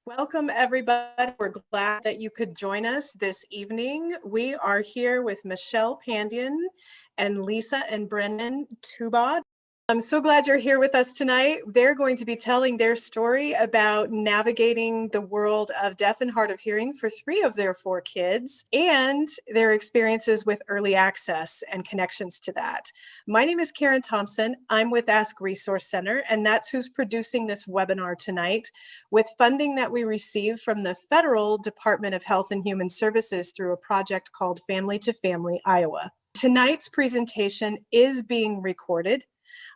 Welcome, everybody. We're glad that you could join us this evening. We are here with Michelle Pandian and Lisa and Brennen Tubaugh. I'm so glad you're here with us tonight. They're going to be telling their story about navigating the world of deaf and hard of hearing for 3 of their 4 kids and their experiences with early access and connections to that. My name is Karen Thompson. I'm with Ask Resource Center, and that's who's producing this webinar tonight with funding that we received from the Federal Department of Health and Human Services through a project called Family to Family Iowa. Tonight's presentation is being recorded.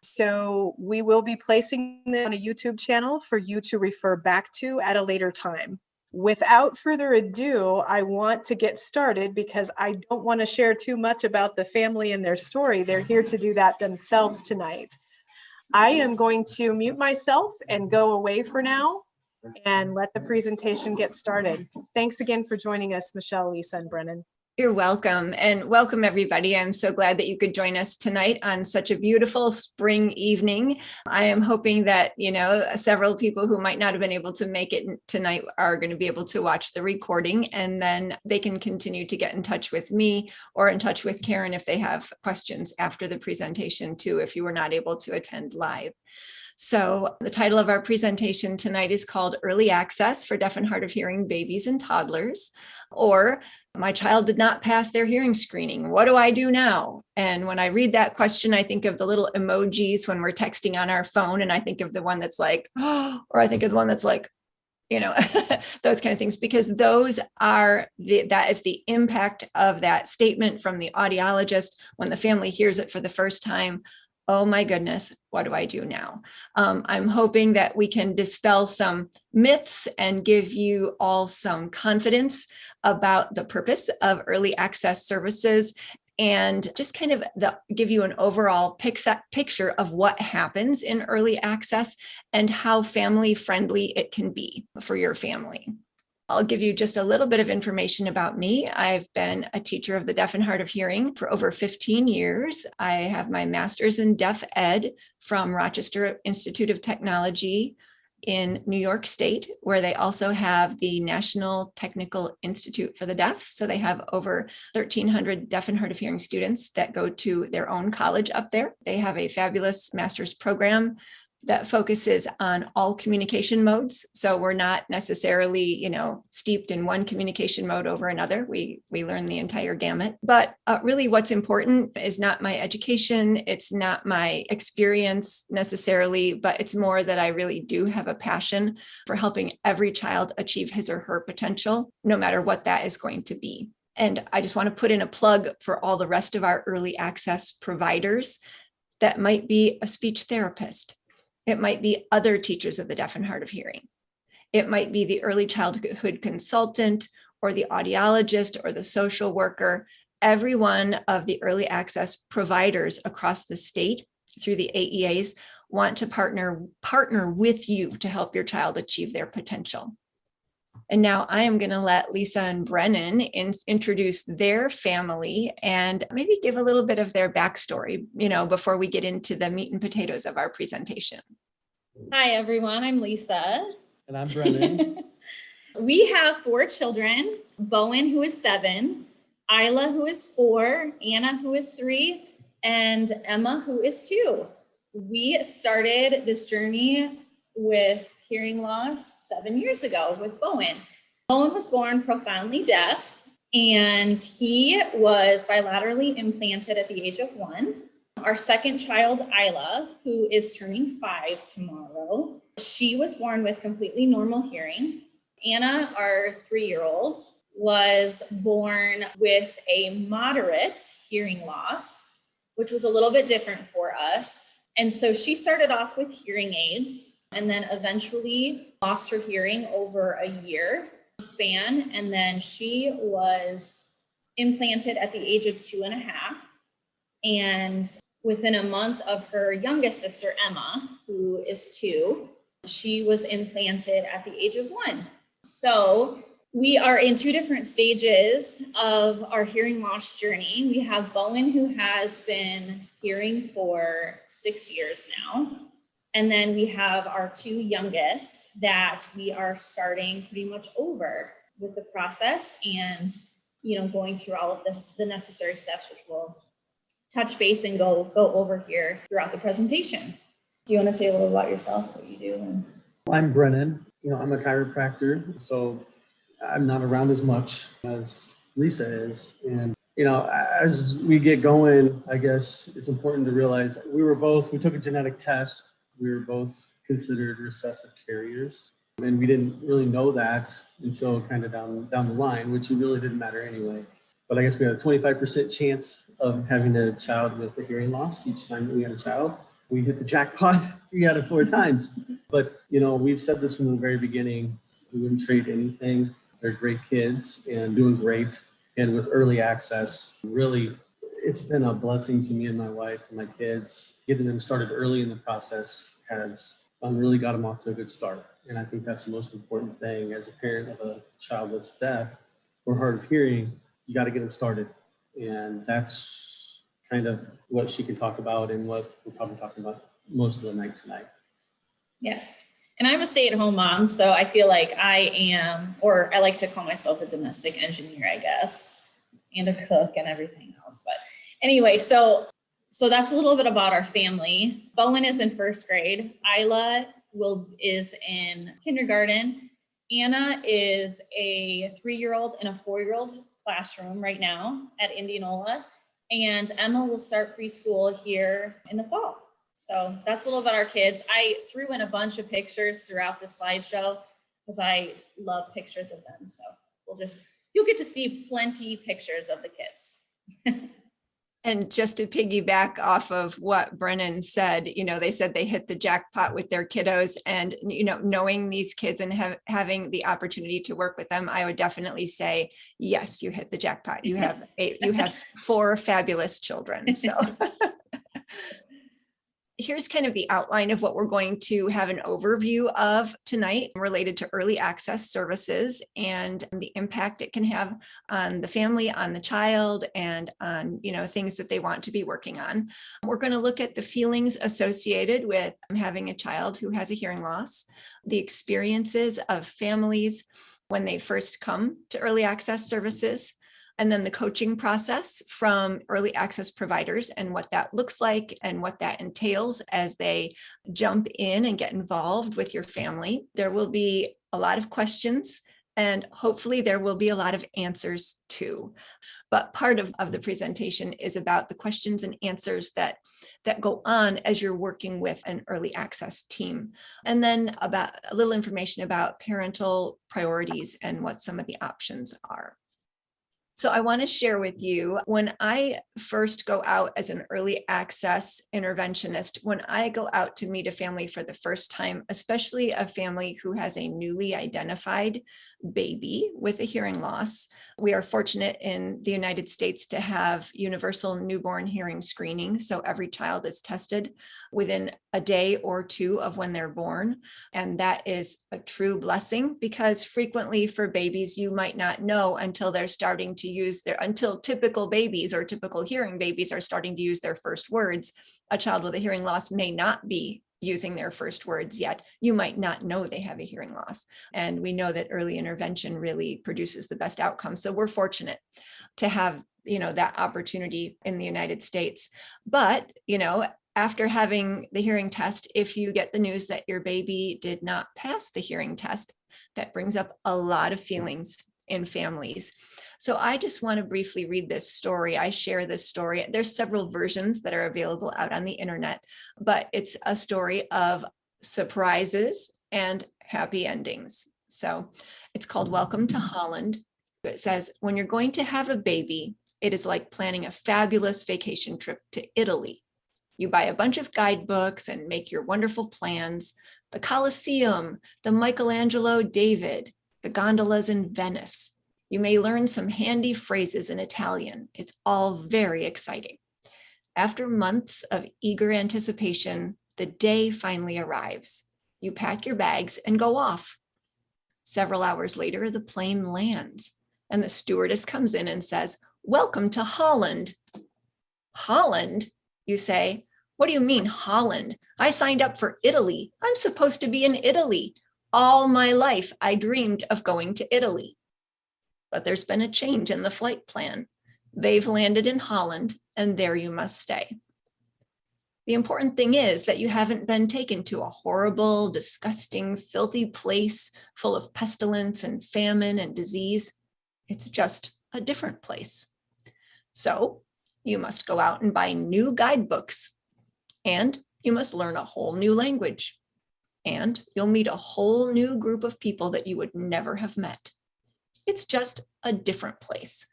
So we will be placing it on a YouTube channel for you to refer back to at a later time. Without further ado, I want to get started because I don't want to share too much about the family and their story. They're here to do that themselves tonight. I am going to mute myself and go away for now and let the presentation get started. Thanks again for joining us, Michelle, Lisa, and Brennan. You're welcome, and welcome everybody. I'm so glad that you could join us tonight on such a beautiful spring evening. I am hoping that, several people who might not have been able to make it tonight are going to be able to watch the recording, and then they can continue to get in touch with me or in touch with Karen if they have questions after the presentation too, if you were not able to attend live. So the title of our presentation tonight is called Early Access for Deaf and Hard of Hearing Babies and Toddlers, or My Child Did Not Pass Their Hearing Screening. What do I do now? And when I read that question, I think of the little emojis when we're texting on our phone, and I think of the one that's like, oh, or I think of the one that's like, those kind of things, because those are that is the impact of that statement from the audiologist when the family hears it for the first time. Oh my goodness, what do I do now? I'm hoping that we can dispel some myths and give you all some confidence about the purpose of early access services and just kind of give you an overall picture of what happens in early access and how family friendly it can be for your family. I'll give you just a little bit of information about me. I've been a teacher of the deaf and hard of hearing for over 15 years. I have my master's in deaf ed from Rochester Institute of Technology in New York State, where they also have the National Technical Institute for the Deaf. So they have over 1,300 deaf and hard of hearing students that go to their own college up there. They have a fabulous master's program that focuses on all communication modes. So we're not necessarily, steeped in one communication mode over another. We learn the entire gamut. But really what's important is not my education. It's not my experience necessarily, but it's more that I really do have a passion for helping every child achieve his or her potential, no matter what that is going to be. And I just want to put in a plug for all the rest of our early access providers. That might be a speech therapist. It might be other teachers of the deaf and hard of hearing. It might be the early childhood consultant or the audiologist or the social worker. Every one of the early access providers across the state through the AEAs want to partner with you to help your child achieve their potential. And now I am going to let Lisa and Brennan introduce their family and maybe give a little bit of their backstory, before we get into the meat and potatoes of our presentation. Hi, everyone. I'm Lisa. And I'm Brennan. We have 4 children, Bowen, who is 7, Isla, who is 4, Anna, who is 3, and Emma, who is 2. We started this journey with hearing loss 7 years ago with Bowen. Bowen was born profoundly deaf, and he was bilaterally implanted at the age of 1. Our second child, Isla, who is turning 5 tomorrow, she was born with completely normal hearing. Anna, our 3-year-old, was born with a moderate hearing loss, which was a little bit different for us. And so she started off with hearing aids and then eventually lost her hearing over a year span. And then she was implanted at the age of 2.5. And within a month of her youngest sister, Emma, who is 2, she was implanted at the age of 1. So we are in 2 different stages of our hearing loss journey. We have Bowen, who has been hearing for 6 years now. And then we have our two youngest that we are starting pretty much over with the process and, going through all of this, the necessary steps, which we'll touch base and go over here throughout the presentation. Do you want to say a little about yourself, what you do? I'm Brennan. I'm a chiropractor, so I'm not around as much as Lisa is. And, as we get going, I guess it's important to realize we took a genetic test. We were both considered recessive carriers. And we didn't really know that until kind of down the line, which really didn't matter anyway. But I guess we had a 25% chance of having a child with a hearing loss each time that we had a child. We hit the jackpot 3 out of 4 times. But, we've said this from the very beginning, we wouldn't trade anything. They're great kids and doing great. And with early access, really, it's been a blessing to me and my wife and my kids. Getting them started early in the process has really got them off to a good start. And I think that's the most important thing as a parent of a child that's deaf or hard of hearing. You got to get them started. And that's kind of what she can talk about and what we're probably talking about most of the night tonight. Yes. And I'm a stay-at-home mom, so I feel like I like to call myself a domestic engineer, I guess, and a cook and everything else. But anyway, so that's a little bit about our family. Bowen is in 1st grade. Isla is in kindergarten. Anna is a 3-year-old in a 4-year-old classroom right now at Indianola. And Emma will start preschool here in the fall. So that's a little about our kids. I threw in a bunch of pictures throughout the slideshow because I love pictures of them. So you'll get to see plenty pictures of the kids. And just to piggyback off of what Brennan said, they said they hit the jackpot with their kiddos, and, knowing these kids and having the opportunity to work with them, I would definitely say, yes, you hit the jackpot. You have 4 fabulous children. So here's kind of the outline of what we're going to have an overview of tonight related to early access services and the impact it can have on the family, on the child, and on, things that they want to be working on. We're going to look at the feelings associated with having a child who has a hearing loss, the experiences of families when they first come to early access services, and then the coaching process from early access providers and what that looks like and what that entails as they jump in and get involved with your family. There will be a lot of questions, and hopefully there will be a lot of answers too. But part of the presentation is about the questions and answers that go on as you're working with an early access team. And then about a little information about parental priorities and what some of the options are. So I want to share with you, when I first go out as an early access interventionist, when I go out to meet a family for the first time, especially a family who has a newly identified baby with a hearing loss, we are fortunate in the United States to have universal newborn hearing screening. So every child is tested within a day or 2 of when they're born. And that is a true blessing, because frequently for babies, you might not know until they're starting to until typical babies or typical hearing babies are starting to use their first words. A child with a hearing loss may not be using their first words yet. You might not know they have a hearing loss. And we know that early intervention really produces the best outcomes. So we're fortunate to have, that opportunity in the United States. But, after having the hearing test, if you get the news that your baby did not pass the hearing test, that brings up a lot of feelings in families. So I just want to briefly read this story. I share this story. There's several versions that are available out on the internet, but it's a story of surprises and happy endings. So it's called Welcome to Holland. It says, when you're going to have a baby, it is like planning a fabulous vacation trip to Italy. You buy a bunch of guidebooks and make your wonderful plans. The Colosseum, the Michelangelo David, the gondolas in Venice. You may learn some handy phrases in Italian. It's all very exciting. After months of eager anticipation, the day finally arrives. You pack your bags and go off. Several hours later, the plane lands, and the stewardess comes in and says, "Welcome to Holland." Holland, you say? What do you mean, Holland? I signed up for Italy. I'm supposed to be in Italy. All my life, I dreamed of going to Italy. But there's been a change in the flight plan. They've landed in Holland, and there you must stay. The important thing is that you haven't been taken to a horrible, disgusting, filthy place full of pestilence and famine and disease. It's just a different place. So you must go out and buy new guidebooks, and you must learn a whole new language, and you'll meet a whole new group of people that you would never have met. It's just a different place.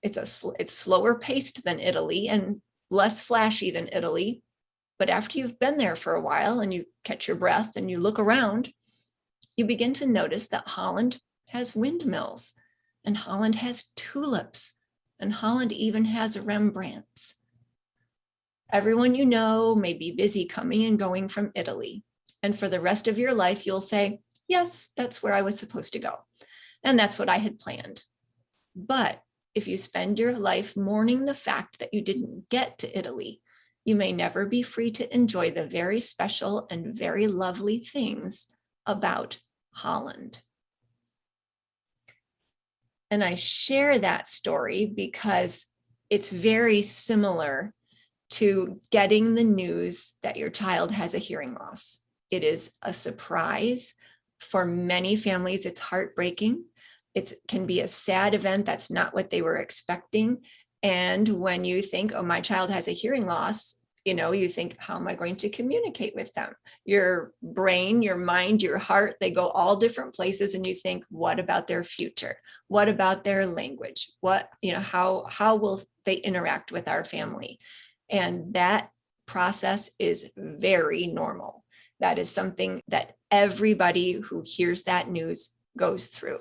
It's slower paced than Italy and less flashy than Italy. But after you've been there for a while and you catch your breath and you look around, you begin to notice that Holland has windmills, and Holland has tulips, and Holland even has Rembrandts. Everyone you know may be busy coming and going from Italy. And for the rest of your life, you'll say, yes, that's where I was supposed to go. And that's what I had planned. But if you spend your life mourning the fact that you didn't get to Italy, you may never be free to enjoy the very special and very lovely things about Holland. And I share that story because it's very similar to getting the news that your child has a hearing loss. It is a surprise. For many families, it's heartbreaking. It can be a sad event. That's not what they were expecting. And when you think, oh, my child has a hearing loss, you think, how am I going to communicate with them? Your brain, your mind, your heart, they go all different places, and you think, what about their future? What about their language? How will they interact with our family? And that process is very normal. That is something that everybody who hears that news goes through.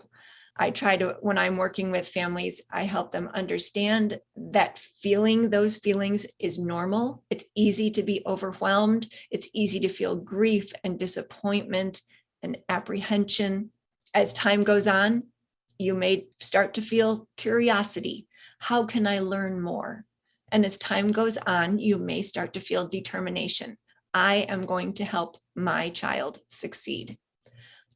I try to, when I'm working with families, I help them understand that those feelings is normal. It's easy to be overwhelmed. It's easy to feel grief and disappointment and apprehension. As time goes on, you may start to feel curiosity. How can I learn more? And as time goes on, you may start to feel determination. I am going to help my child succeed.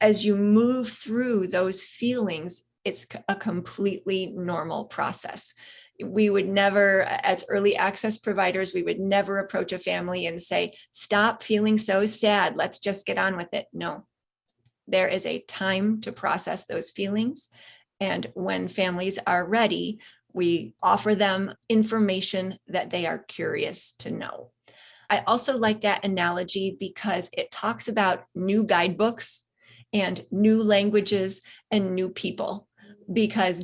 As you move through those feelings, it's a completely normal process. We would never, as early access providers, we would never approach a family and say, stop feeling so sad, let's just get on with it. No, there is a time to process those feelings. And when families are ready, we offer them information that they are curious to know. I also like that analogy because it talks about new guidebooks and new languages and new people. Because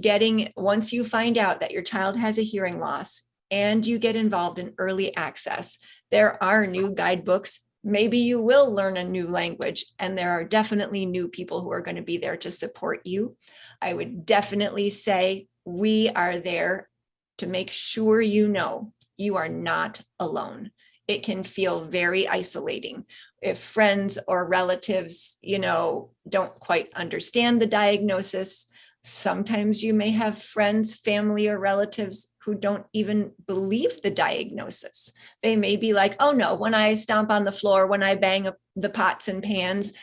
once you find out that your child has a hearing loss and you get involved in early access, there are new guidebooks. Maybe you will learn a new language, and there are definitely new people who are going to be there to support you. I would definitely say we are there to make sure you know you are not alone. It can feel very isolating if friends or relatives, don't quite understand the diagnosis. Sometimes you may have friends, family, or relatives who don't even believe the diagnosis. They may be like, oh no, when I stomp on the floor, when I bang the pots and pans,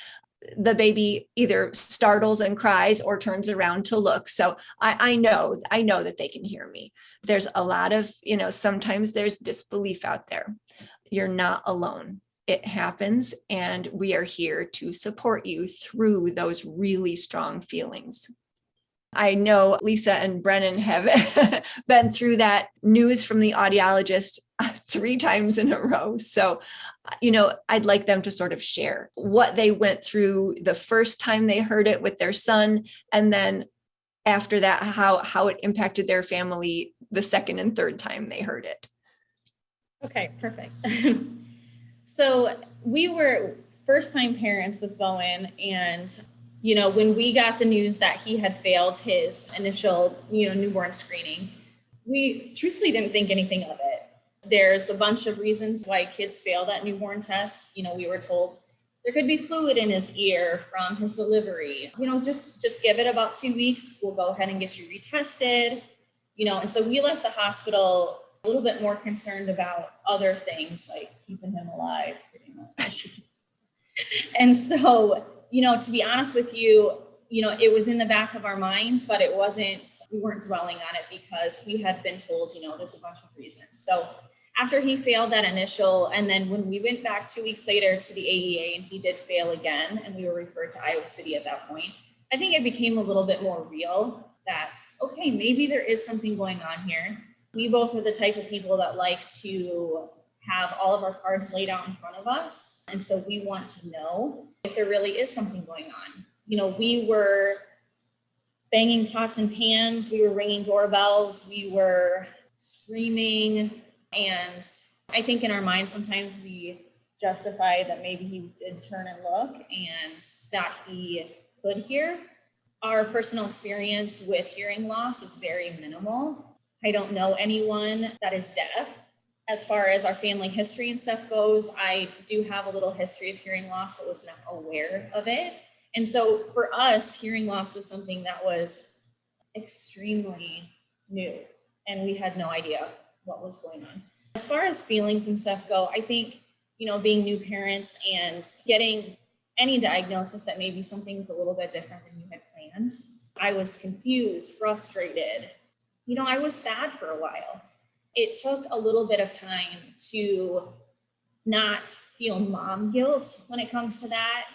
the baby either startles and cries or turns around to look. So I know that they can hear me. There's a lot of, sometimes there's disbelief out there. You're not alone. It happens, and we are here to support you through those really strong feelings. I know Lisa and Brennan have been through that news from the audiologist 3 times in a row. So, I'd like them to sort of share what they went through the first time they heard it with their son, and then after that, how it impacted their family the second and third time they heard it. Okay, perfect. So we were first-time parents with Bowen, and when we got the news that he had failed his initial, newborn screening, we truthfully didn't think anything of it. There's a bunch of reasons why kids fail that newborn test. We were told there could be fluid in his ear from his delivery. Just give it about 2 weeks. We'll go ahead and get you retested. And so we left the hospital a little bit more concerned about other things like keeping him alive, pretty much. And so, to be honest with you, it was in the back of our minds, but we weren't dwelling on it because we had been told, there's a bunch of reasons. So after he failed that initial, and then when we went back 2 weeks later to the AEA and he did fail again, and we were referred to Iowa City at that point, I think it became a little bit more real that, okay, maybe there is something going on here. We both are the type of people that like to have all of our cards laid out in front of us. And so we want to know if there really is something going on. We were banging pots and pans, we were ringing doorbells, we were screaming. And I think in our minds, sometimes we justify that maybe he did turn and look and that he could hear. Our personal experience with hearing loss is very minimal. I don't know anyone that is deaf. As far as our family history and stuff goes, I do have a little history of hearing loss, but was not aware of it. And so for us, hearing loss was something that was extremely new, and we had no idea what was going on. As far as feelings and stuff go, I think, being new parents and getting any diagnosis that maybe something's a little bit different than you had planned, I was confused, frustrated. I was sad for a while. It took a little bit of time to not feel mom guilt when it comes to that.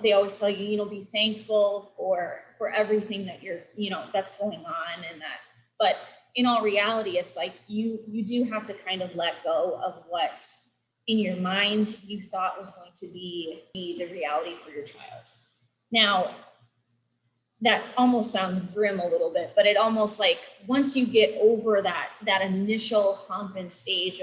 They always tell you, be thankful for everything that that's going on and that. But in all reality, it's like you do have to kind of let go of what in your mind you thought was going to be the reality for your child. Now, that almost sounds grim a little bit, but it almost like once you get over that initial hump and stage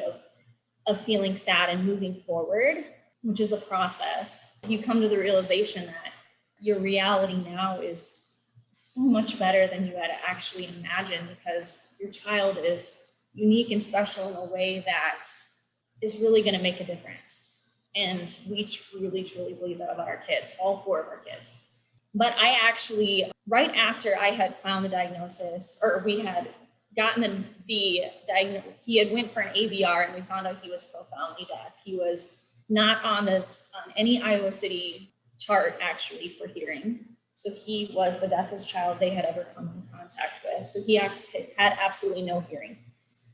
of feeling sad and moving forward, which is a process, you come to the realization that your reality now is so much better than you had actually imagined, because your child is unique and special in a way that is really going to make a difference. And we truly, truly believe that about our kids, all 4 of our kids. But I actually, right after I had found the diagnosis, or we had gotten the diagnosis, he had went for an ABR and we found out he was profoundly deaf. He was not on any Iowa City chart actually for hearing. So he was the deafest child they had ever come in contact with. So he actually had absolutely no hearing.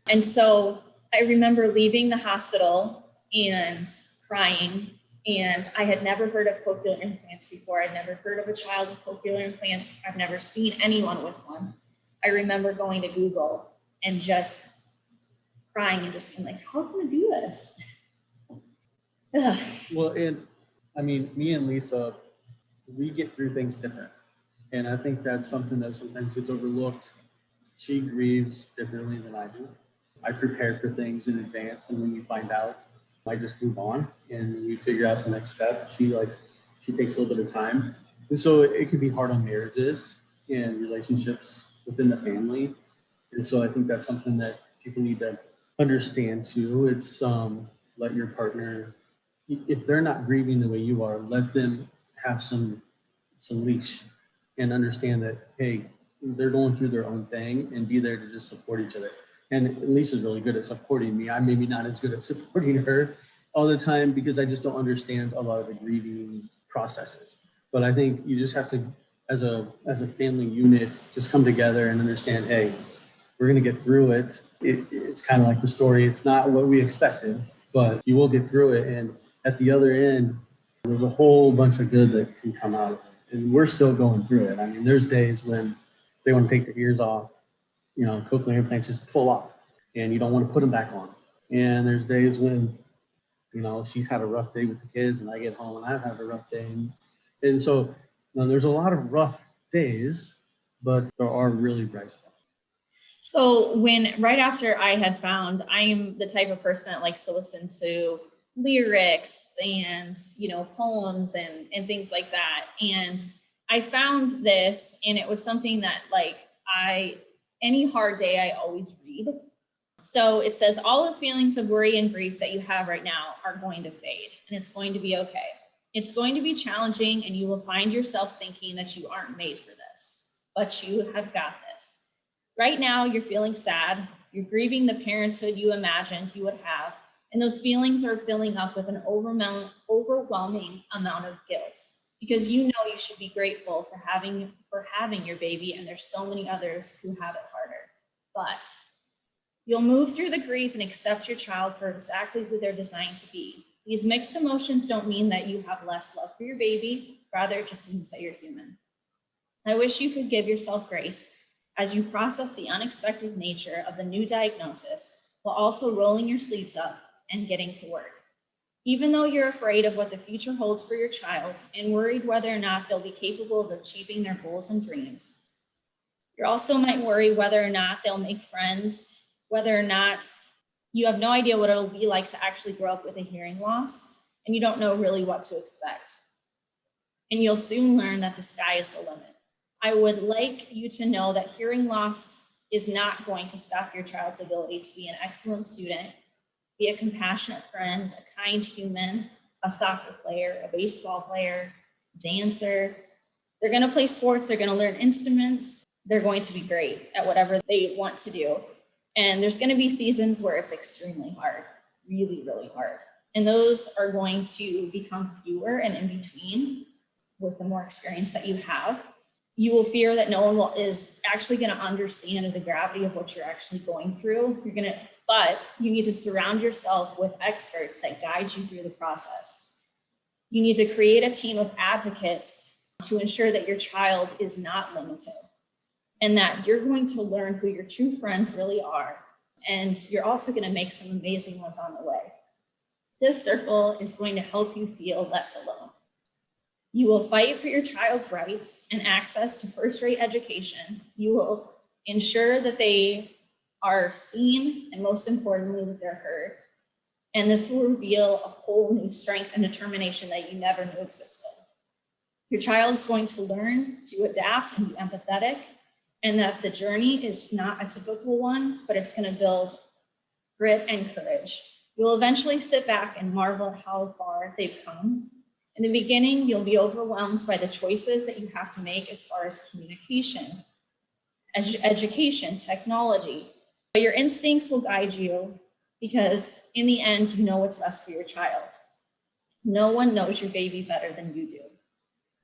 And so I remember leaving the hospital and crying. And I had never heard of cochlear implants before. I'd never heard of a child with cochlear implants. I've never seen anyone with one. I remember going to Google and just crying and just being like, how can I do this? Well, me and Lisa, we get through things different. And I think that's something that sometimes gets overlooked. She grieves differently than I do. I prepare for things in advance, and when we find out, I just move on and we figure out the next step. She takes a little bit of time. And so it can be hard on marriages and relationships within the family. And so I think that's something that people need to understand too. It's let your partner, if they're not grieving the way you are, let them have some leash and understand that, hey, they're going through their own thing, and be there to just support each other. And Lisa's really good at supporting me. I'm maybe not as good at supporting her all the time because I just don't understand a lot of the grieving processes. But I think you just have to, as a family unit, just come together and understand, hey, we're going to get through it. It's kind of like the story. It's not what we expected, but you will get through it. And at the other end, there's a whole bunch of good that can come out of it. And we're still going through it. I mean, there's days when they want to take their ears off, cochlear implants just pull off and you don't want to put them back on. And there's days when, she's had a rough day with the kids and I get home and I've had a rough day. And so there's a lot of rough days, but there are really bright spots. So right after I had found, I am the type of person that likes to listen to lyrics and, poems and things like that. And I found this, and it was something that any hard day, I always read. So it says, all the feelings of worry and grief that you have right now are going to fade, and it's going to be okay. It's going to be challenging, and you will find yourself thinking that you aren't made for this, but you have got this. Right now, you're feeling sad. You're grieving the parenthood you imagined you would have, And those feelings are filling up with an overwhelming amount of guilt, because you know you should be grateful for having your baby, and there's so many others who have it harder. But you'll move through the grief and accept your child for exactly who they're designed to be. These mixed emotions don't mean that you have less love for your baby, rather it just means that you're human. I wish you could give yourself grace as you process the unexpected nature of the new diagnosis, while also rolling your sleeves up and getting to work. Even though you're afraid of what the future holds for your child and worried whether or not they'll be capable of achieving their goals and dreams, you also might worry whether or not they'll make friends, whether or not you have no idea what it'll be like to actually grow up with a hearing loss, and you don't know really what to expect. And you'll soon learn that the sky is the limit. I would like you to know that hearing loss is not going to stop your child's ability to be an excellent student, be a compassionate friend, a kind human, a soccer player, a baseball player, dancer. They're going to play sports, they're going to learn instruments, they're going to be great at whatever they want to do. And there's going to be seasons where it's extremely hard, really, really hard. And those are going to become fewer and in between with the more experience that you have. You will fear that no one is actually going to understand the gravity of what you're actually going through. But you need to surround yourself with experts that guide you through the process. You need to create a team of advocates to ensure that your child is not limited, and that you're going to learn who your true friends really are. And you're also going to make some amazing ones on the way. This circle is going to help you feel less alone. You will fight for your child's rights and access to first-rate education. You will ensure that they are seen, and most importantly, that they're heard. And this will reveal a whole new strength and determination that you never knew existed. Your child is going to learn to adapt and be empathetic, and that the journey is not a typical one, but it's going to build grit and courage. You'll eventually sit back and marvel at how far they've come. In the beginning, you'll be overwhelmed by the choices that you have to make as far as communication, education, technology. But your instincts will guide you, because in the end, you know what's best for your child. No one knows your baby better than you do.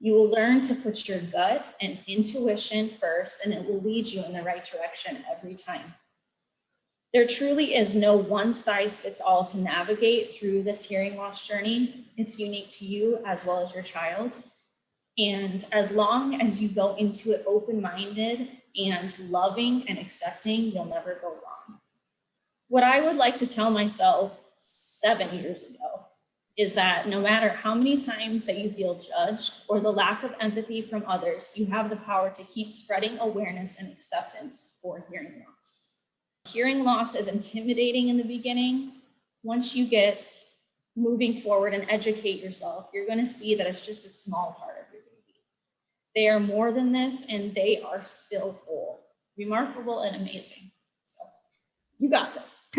You will learn to put your gut and intuition first, and it will lead you in the right direction every time. There truly is no one size fits all to navigate through this hearing loss journey. It's unique to you as well as your child. And as long as you go into it open-minded and loving and accepting, you'll never go wrong. What I would like to tell myself 7 years ago is that no matter how many times that you feel judged or the lack of empathy from others, you have the power to keep spreading awareness and acceptance for hearing loss. Hearing loss is intimidating in the beginning. Once you get moving forward and educate yourself, you're going to see that it's just a small part of your baby. They are more than this, and they are still whole, remarkable, and amazing. So you got this.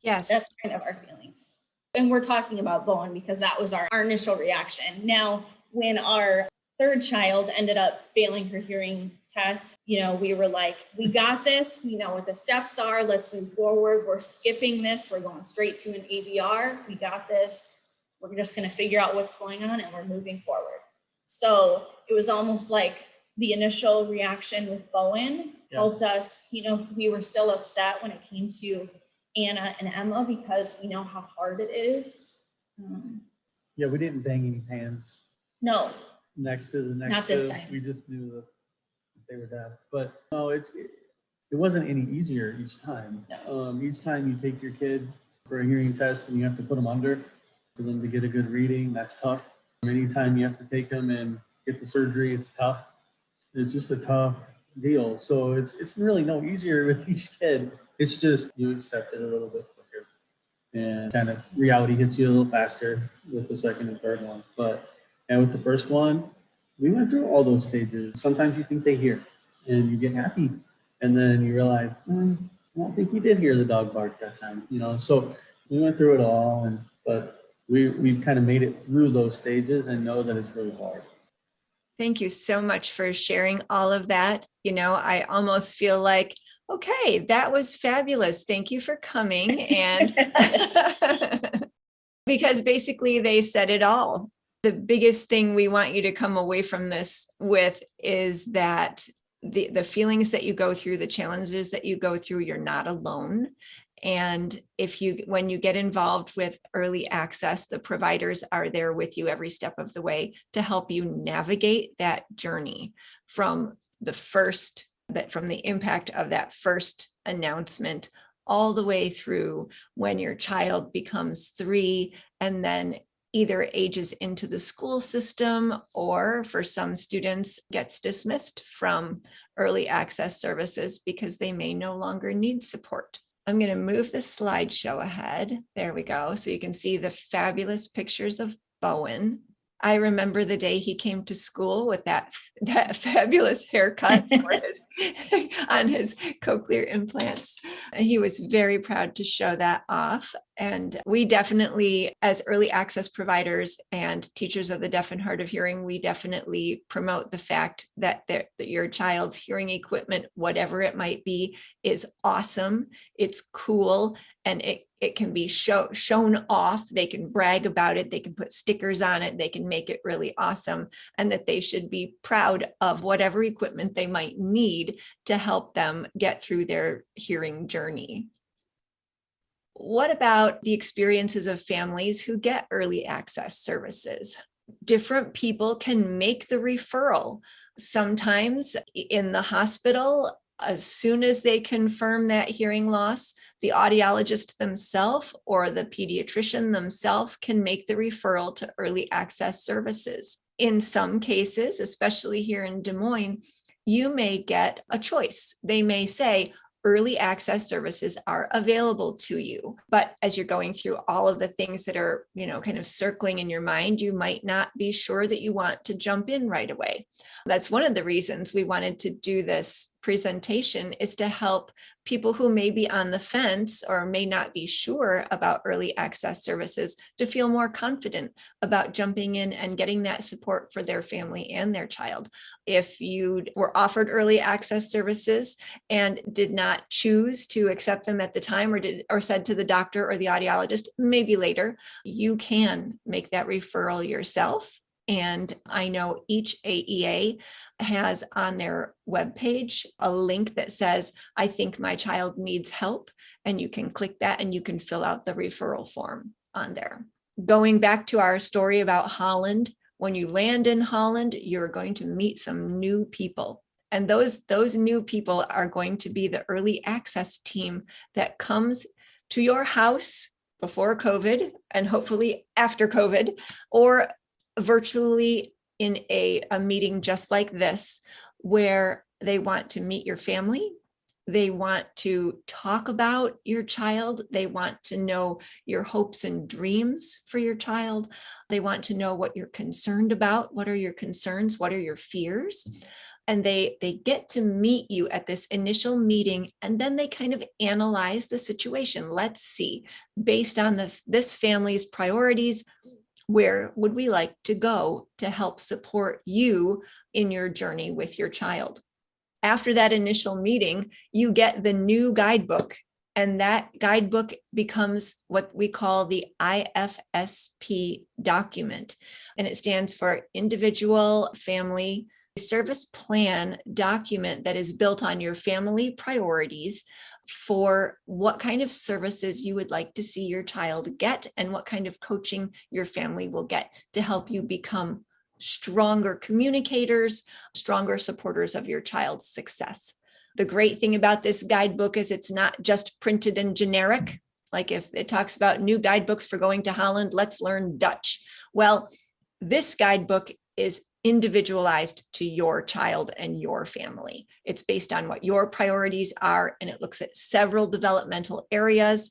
Yes. That's kind of our feelings. And we're talking about Bowen because that was our initial reaction. Now, when our third child ended up failing her hearing test, we were like, we got this. We know what the steps are. Let's move forward. We're skipping this. We're going straight to an ABR. We got this. We're just going to figure out what's going on, and we're moving forward. So it was almost like the initial reaction with Bowen helped us. We were still upset when it came to Anna and Emma because we know how hard it is. Yeah, we didn't bang any pans. No. Next to the next. Not this time. We just knew that they were deaf. But no, it wasn't any easier each time. No. Each time you take your kid for a hearing test and you have to put them under for them to get a good reading, that's tough. Anytime you have to take them and get the surgery, it's tough. It's just a tough deal. So it's really no easier with each kid. It's just you accept it a little bit quicker, and kind of reality hits you a little faster with the second and third one. And with the first one, we went through all those stages. Sometimes you think they hear and you get happy, and then you realize, I don't think he did hear the dog bark that time, So we went through it all, but we've kind of made it through those stages and know that it's really hard. Thank you so much for sharing all of that. I almost feel like, okay, that was fabulous. Thank you for coming. And because basically they said it all. The biggest thing we want you to come away from this with is that the feelings that you go through, the challenges that you go through, you're not alone. And when you get involved with early access, the providers are there with you every step of the way to help you navigate that journey from the impact of that first announcement all the way through when your child becomes 3 and then either ages into the school system or for some students gets dismissed from early access services because they may no longer need support. I'm going to move the slideshow ahead. There we go. So you can see the fabulous pictures of Bowen. I remember the day he came to school with that fabulous haircut on his cochlear implants. He was very proud to show that off. And we definitely, as early access providers and teachers of the deaf and hard of hearing, we definitely promote the fact that your child's hearing equipment, whatever it might be, is awesome. It's cool. And it can be shown off. They can brag about it. They can put stickers on it. They can make it really awesome. And that they should be proud of whatever equipment they might need to help them get through their hearing journey. What about the experiences of families who get early access services? Different people can make the referral. Sometimes in the hospital, as soon as they confirm that hearing loss, the audiologist themselves or the pediatrician themselves can make the referral to early access services. In some cases, especially here in Des Moines, you may get a choice. They may say, early access services are available to you. But as you're going through all of the things that are, kind of circling in your mind, you might not be sure that you want to jump in right away. That's one of the reasons we wanted to do this presentation, is to help people who may be on the fence or may not be sure about early access services to feel more confident about jumping in and getting that support for their family and their child. If you were offered early access services and did not choose to accept them at the time, or said to the doctor or the audiologist, maybe later, you can make that referral yourself. And I know each AEA has on their webpage a link that says, I think my child needs help. And you can click that and you can fill out the referral form on there. Going back to our story about Holland, when you land in Holland, you're going to meet some new people. And those new people are going to be the early access team that comes to your house before COVID and hopefully after COVID, or virtually in a meeting just like this, where they want to meet your family. They want to talk about your child. They want to know your hopes and dreams for your child. They want to know what you're concerned about. What are your concerns? What are your fears? And they get to meet you at this initial meeting, and then they kind of analyze the situation. Let's see, based on this family's priorities, where would we like to go to help support you in your journey with your child? After that initial meeting, you get the new guidebook, and that guidebook becomes what we call the Ifsp Document, and it stands for Individual Family Service Plan Document, that is built on your family priorities for what kind of services you would like to see your child get and what kind of coaching your family will get to help you become stronger communicators, stronger supporters of your child's success. The great thing about this guidebook is it's not just printed and generic. Like if it talks about new guidebooks for going to Holland, let's learn Dutch. Well, this guidebook is individualized to your child and your family. It's based on what your priorities are, and it looks at several developmental areas.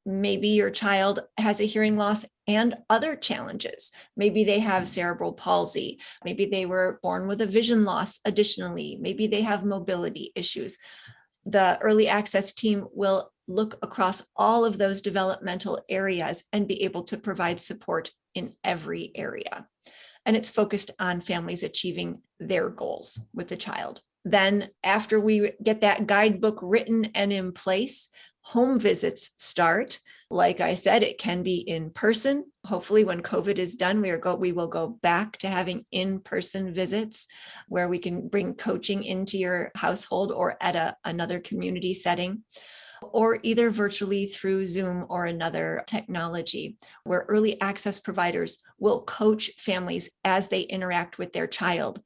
Maybe your child has a hearing loss and other challenges. Maybe they have cerebral palsy. Maybe they were born with a vision loss additionally. Maybe they have mobility issues. The early access team will look across all of those developmental areas and be able to provide support in every area. and it's focused on families achieving their goals with the child. Then after we get that guidebook written and in place, home visits start. Like I said, it can be in person. Hopefully when COVID is done, we will go back to having in-person visits where we can bring coaching into your household or at another community setting, or either virtually through Zoom or another technology, where early access providers will coach families as they interact with their child,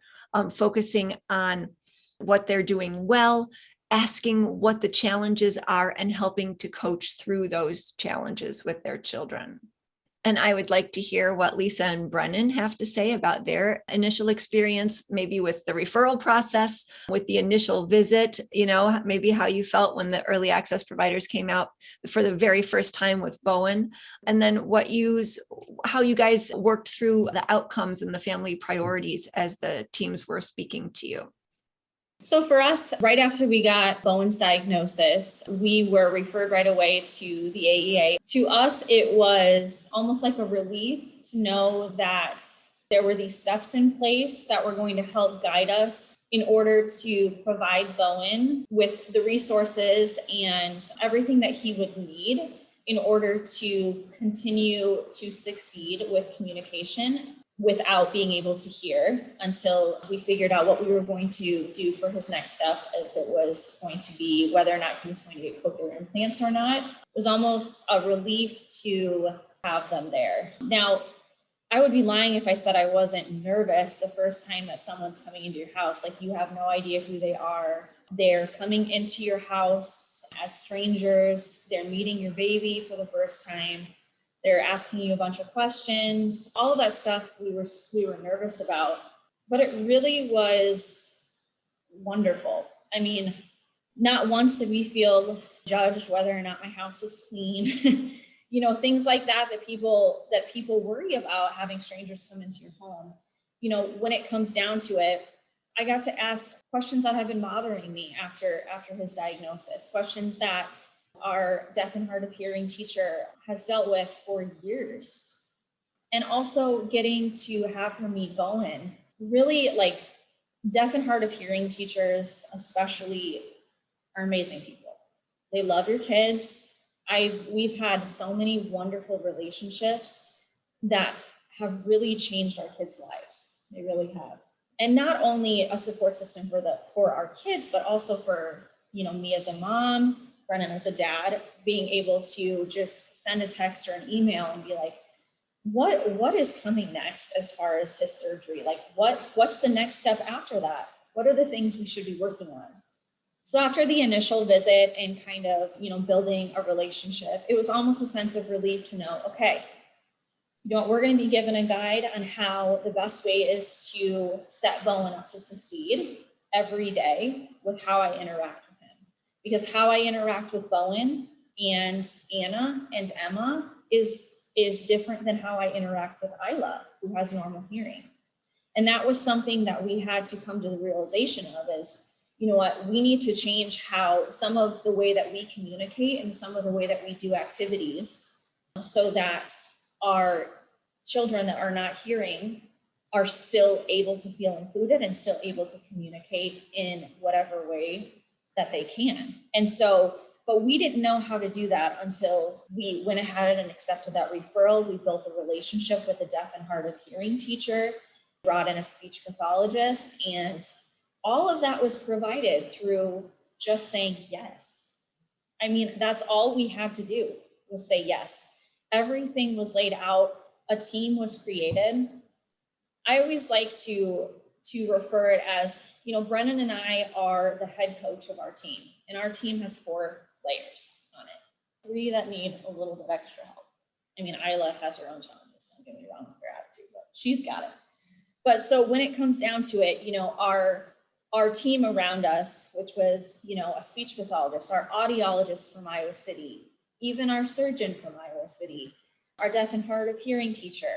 focusing on what they're doing well, asking what the challenges are, and helping to coach through those challenges with their children. And I would like to hear what Lisa and Brennan have to say about their initial experience, maybe with the referral process, with the initial visit, maybe how you felt when the early access providers came out for the very first time with Bowen, and then how you guys worked through the outcomes and the family priorities as the teams were speaking to you. So for us, right after we got Bowen's diagnosis, we were referred right away to the AEA. To us, it was almost like a relief to know that there were these steps in place that were going to help guide us in order to provide Bowen with the resources and everything that he would need in order to continue to succeed with communication without being able to hear, until we figured out what we were going to do for his next step, if it was going to be whether or not he was going to get cochlear implants or not. It was almost a relief to have them there. Now, I would be lying if I said I wasn't nervous the first time that someone's coming into your house. Like, you have no idea who they are. They're coming into your house as strangers. They're meeting your baby for the first time. They're asking you a bunch of questions. All of that stuff we were nervous about, but it really was wonderful. I mean, not once did we feel judged whether or not my house was clean. Things like that people worry about, having strangers come into your home. When it comes down to it, I got to ask questions that have been bothering me after his diagnosis, questions that our deaf and hard of hearing teacher has dealt with for years. And also getting to have her meet Bowen. Really, like, deaf and hard of hearing teachers especially are amazing people. They love your kids. We've had so many wonderful relationships that have really changed our kids' lives. They really have. And not only a support system for our kids, but also for, me as a mom, Brennan as a dad, being able to just send a text or an email and be like, what is coming next as far as his surgery? Like, what's the next step after that? What are the things we should be working on? So after the initial visit and kind of, building a relationship, it was almost a sense of relief to know, okay, we're going to be given a guide on how the best way is to set Bowen up to succeed every day with how I interact with him. Because how I interact with Bowen and Anna and Emma is different than how I interact with Isla, who has normal hearing. And that was something that we had to come to the realization of is, we need to change how some of the way that we communicate and some of the way that we do activities so that our children that are not hearing are still able to feel included and still able to communicate in whatever way that they can. And so, but we didn't know how to do that until we went ahead and accepted that referral. We built a relationship with a deaf and hard of hearing teacher, brought in a speech pathologist, and all of that was provided through just saying yes. I mean, that's all we had to do was say yes. Everything was laid out. A team was created. I always like to refer it as, Brennan and I are the head coach of our team, and our team has 4 players on it, 3 that need a little bit extra help. I mean, Isla has her own challenges, don't get me wrong with her attitude, but she's got it. But so when it comes down to it, our team around us, which was, a speech pathologist, our audiologist from Iowa City, even our surgeon from Iowa City, our deaf and hard of hearing teacher,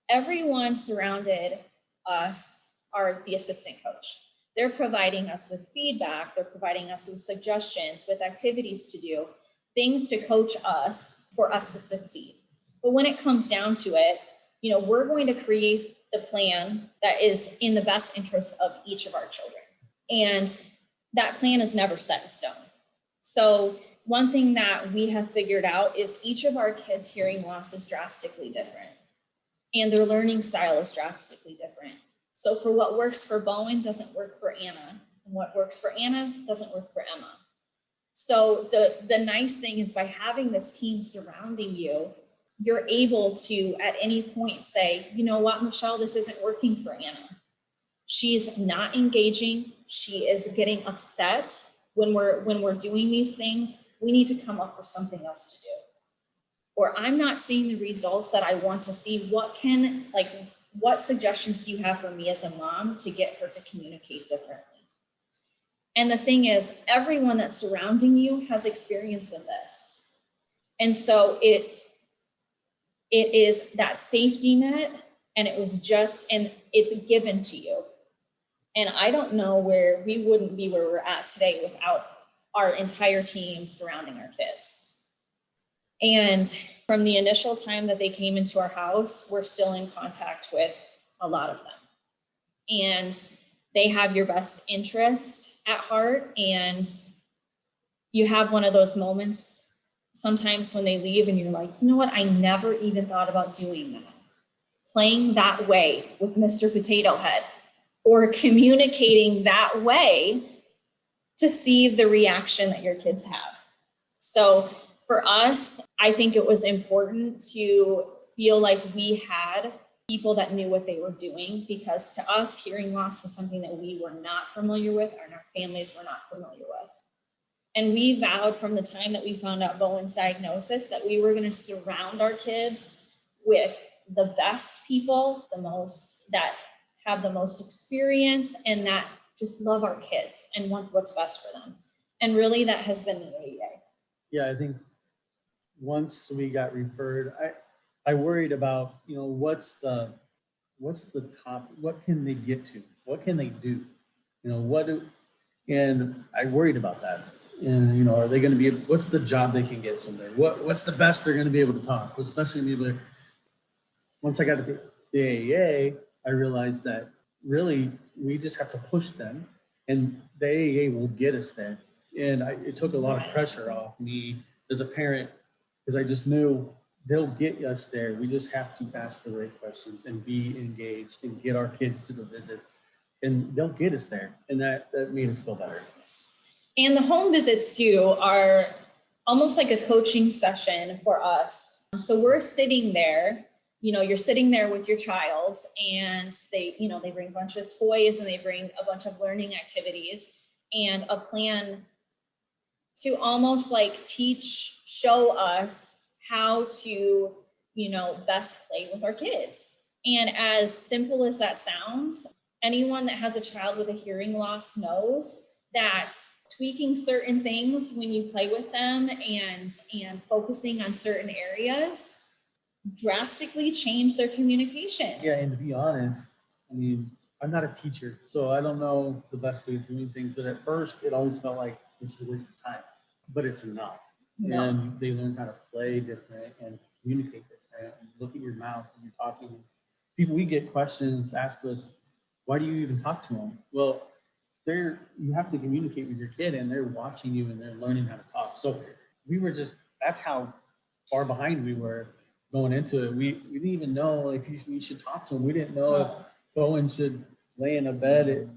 everyone surrounded us are the assistant coach. They're providing us with feedback. They're providing us with suggestions, with activities to do, things to coach us for us to succeed. But when it comes down to it, we're going to create the plan that is in the best interest of each of our children. And that plan is never set in stone. So one thing that we have figured out is each of our kids' hearing loss is drastically different, and their learning style is drastically different. So for what works for Bowen doesn't work for Anna, and what works for Anna doesn't work for Emma. So the nice thing is by having this team surrounding you, you're able to at any point say, you know what, Michelle, this isn't working for Anna. She's not engaging. She is getting upset when we're doing these things. We need to come up with something else to do. Or I'm not seeing the results that I want to see. What suggestions do you have for me as a mom to get her to communicate differently? And the thing is, everyone that's surrounding you has experience with this. And so it is that safety net, and it's given to you. And I don't know where we wouldn't be where we're at today without our entire team surrounding our kids. And from the initial time that they came into our house, we're still in contact with a lot of them. And they have your best interest at heart. And you have one of those moments sometimes when they leave and you're like, you know what? I never even thought about doing that. Playing that way with Mr. Potato Head, or communicating that way to see the reaction that your kids have. So for us, I think it was important to feel like we had people that knew what they were doing, because to us, hearing loss was something that we were not familiar with and our families were not familiar with. And we vowed from the time that we found out Bowen's diagnosis that we were going to surround our kids with the best people, that have the most experience, and that just love our kids and want what's best for them. And really that has been the AEA. Yeah, I think once we got referred, I worried about, what's the top, what can they get to? What can they do? And I worried about that. And, are they going to what's the job they can get somewhere? What's the best they're going to be able to talk? What's best they're going to be able to, once I got to the AEA, I realized that really we just have to push them, and the AEA will get us there. And it took a lot of pressure off me as a parent, because I just knew they'll get us there. We just have to ask the right questions and be engaged and get our kids to the visits, and they'll get us there. And that made us feel better. And the home visits too are almost like a coaching session for us. So we're sitting there, you're sitting there with your child, and they bring a bunch of toys and they bring a bunch of learning activities and a plan to almost like show us how to, best play with our kids. And as simple as that sounds, anyone that has a child with a hearing loss knows that tweaking certain things when you play with them and focusing on certain areas drastically change their communication. Yeah, and to be honest, I'm not a teacher, so I don't know the best way of doing things, but at first it always felt like this is a waste of time, but it's not. No. And they learn how to play different and communicate different and look at your mouth when you're talking. We get questions asked us, why do you even talk to them? Well, you have to communicate with your kid, and they're watching you and they're learning how to talk. So that's how far behind we were going into it. We didn't even know if we should talk to him. We didn't know if Bowen should lay in a bed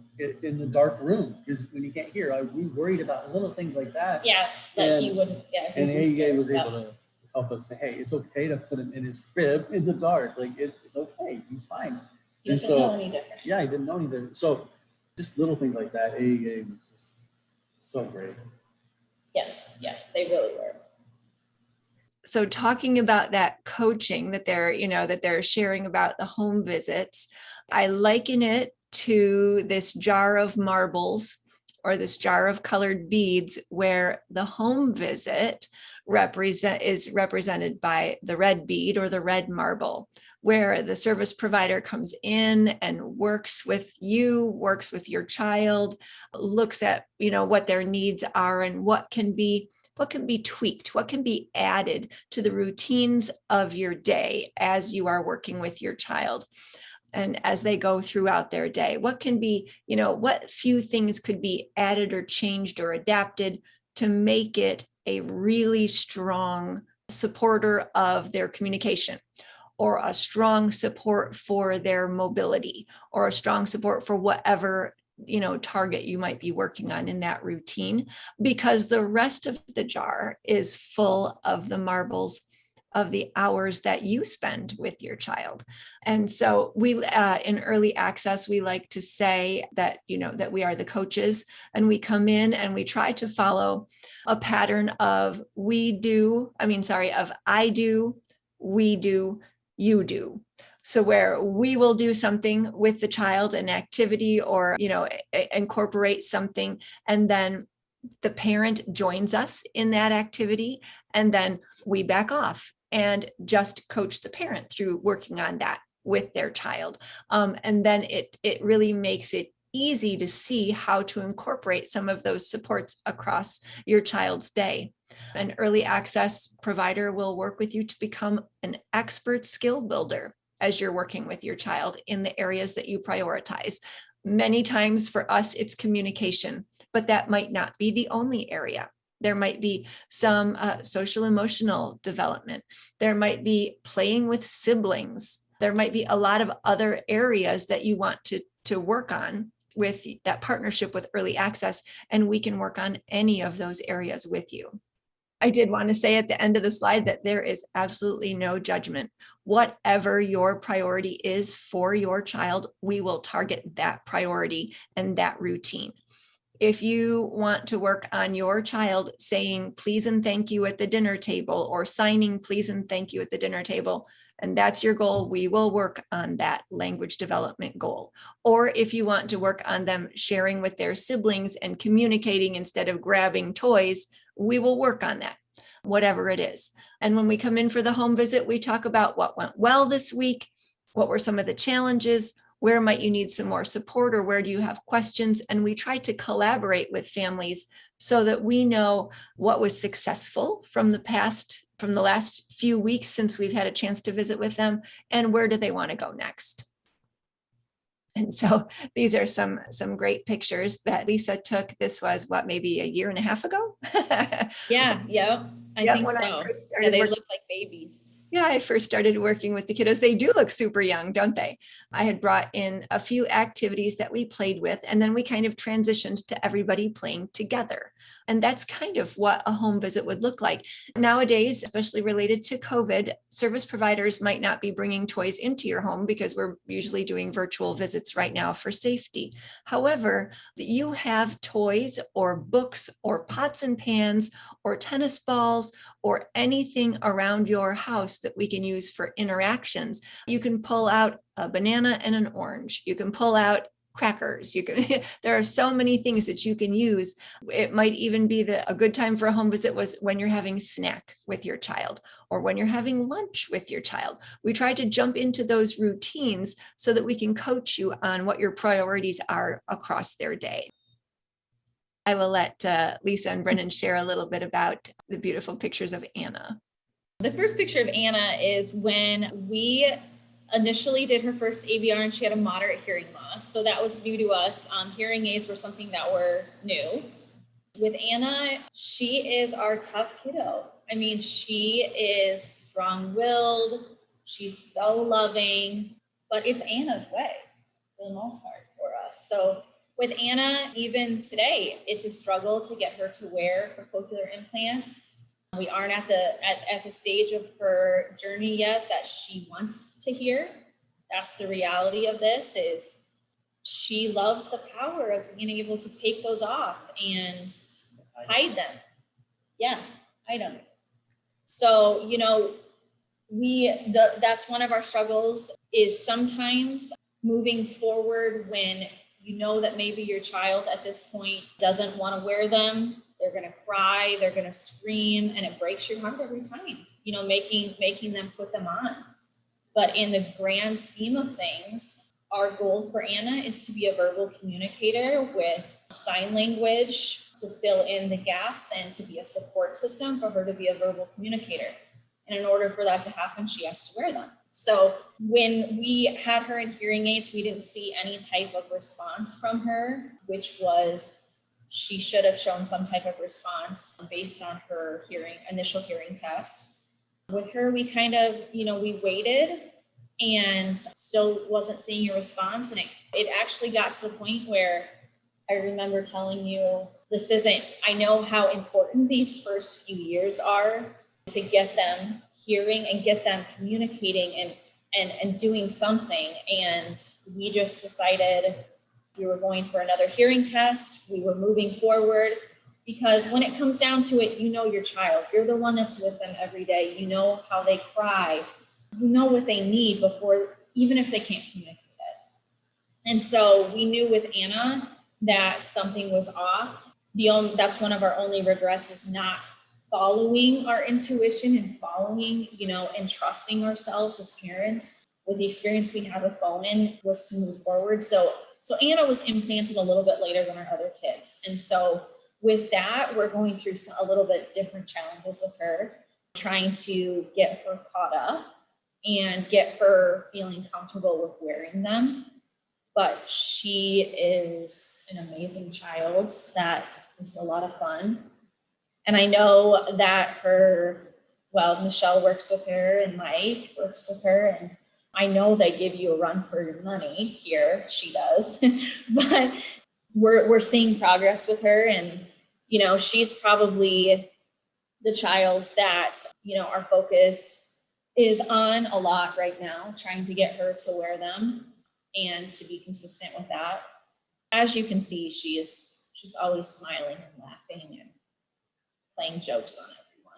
in the dark room, because when you can't hear, we worried about little things like that. Yeah, he wouldn't. Yeah, and AEA was able to help us say, hey, it's okay to put him in his crib in the dark. Like it's okay, he's fine. He doesn't know any different. Yeah, he didn't know any different. So just little things like that. AEA was just so great. Yes, yeah, they really were. So talking about that coaching that they're sharing about the home visits, I liken it to this jar of marbles or this jar of colored beads, where the home visit is represented by the red bead or the red marble, where the service provider comes in and works with your child, looks at what their needs are and what can be tweaked, what can be added to the routines of your day as you are working with your child. And as they go throughout their day, what can be, what few things could be added or changed or adapted to make it a really strong supporter of their communication, or a strong support for their mobility, or a strong support for whatever target you might be working on in that routine, because the rest of the jar is full of the marbles of the hours that you spend with your child. And so we, in early access, we like to say that, that we are the coaches, and we come in and we try to follow a pattern of I do, we do, you do. So where we will do something with the child, an activity, or, incorporate something, and then the parent joins us in that activity, and then we back off and just coach the parent through working on that with their child. And then it really makes it easy to see how to incorporate some of those supports across your child's day. An early access provider will work with you to become an expert skill builder as you're working with your child in the areas that you prioritize. Many times for us, it's communication, but that might not be the only area. There might be some social emotional development. There might be playing with siblings. There might be a lot of other areas that you want to work on with that partnership with early access, and we can work on any of those areas with you. I did want to say at the end of the slide that there is absolutely no judgment. Whatever your priority is for your child, we will target that priority and that routine. If you want to work on your child saying please and thank you at the dinner table, or signing please and thank you at the dinner table, and that's your goal, we will work on that language development goal. Or if you want to work on them sharing with their siblings and communicating instead of grabbing toys, we will work on that, whatever it is. And when we come in for the home visit, we talk about what went well this week, what were some of the challenges, where might you need some more support, or where do you have questions? And we try to collaborate with families so that we know what was successful from the last few weeks since we've had a chance to visit with them, and where do they want to go next. And so these are some great pictures that Lisa took. This was maybe a year and a half ago? Yeah. I think so. They look like babies. Yeah, I first started working with the kiddos. They do look super young, don't they? I had brought in a few activities that we played with, and then we kind of transitioned to everybody playing together. And that's kind of what a home visit would look like. Nowadays, especially related to COVID, service providers might not be bringing toys into your home because we're usually doing virtual visits right now for safety. However, you have toys or books or pots and pans or tennis balls or anything around your house that we can use for interactions. You can pull out a banana and an orange. You can pull out crackers. There are so many things that you can use. It might even be a good time for a home visit was when you're having snack with your child, or when you're having lunch with your child. We try to jump into those routines so that we can coach you on what your priorities are across their day. I will let Lisa and Brennan share a little bit about the beautiful pictures of Anna. The first picture of Anna is when we initially did her first ABR, and she had a moderate hearing loss. So that was new to us. Hearing aids were something that were new. With Anna, she is our tough kiddo. I mean, she is strong-willed. She's so loving, but it's Anna's way for the most part for us. So with Anna, even today, it's a struggle to get her to wear her cochlear implants. We aren't at the stage of her journey yet that she wants to hear. That's the reality of this, is she loves the power of being able to take those off and hide them. Yeah, hide them. So, that's one of our struggles, is sometimes moving forward when you know that maybe your child at this point doesn't want to wear them. They're going to cry, they're going to scream, and it breaks your heart every time, making them put them on. But in the grand scheme of things, our goal for Anna is to be a verbal communicator with sign language to fill in the gaps and to be a support system for her to be a verbal communicator. And in order for that to happen, she has to wear them. So when we had her in hearing aids, we didn't see any type of response from her, which was, she should have shown some type of response based on her initial hearing test. With her, we kind of, we waited and still wasn't seeing a response. And it actually got to the point where I remember telling you, I know how important these first few years are to get them hearing and get them communicating and doing something. And we just decided we were going for another hearing test. We were moving forward because when it comes down to it, your child, you're the one that's with them every day. You know how they cry, you know what they need before, even if they can't communicate it. And so we knew with Anna that something was off. That's one of our only regrets, is not following our intuition and following, and trusting ourselves as parents. With the experience we had with Bowman, was to move forward. So Anna was implanted a little bit later than our other kids. And so with that, we're going through a little bit different challenges with her, trying to get her caught up and get her feeling comfortable with wearing them. But she is an amazing child that is a lot of fun. And I know that Michelle works with her and Mike works with her, and I know they give you a run for your money here. She does, but we're seeing progress with her. And, she's probably the child that, our focus is on a lot right now, trying to get her to wear them and to be consistent with that. As you can see, she's always smiling and laughing and playing jokes on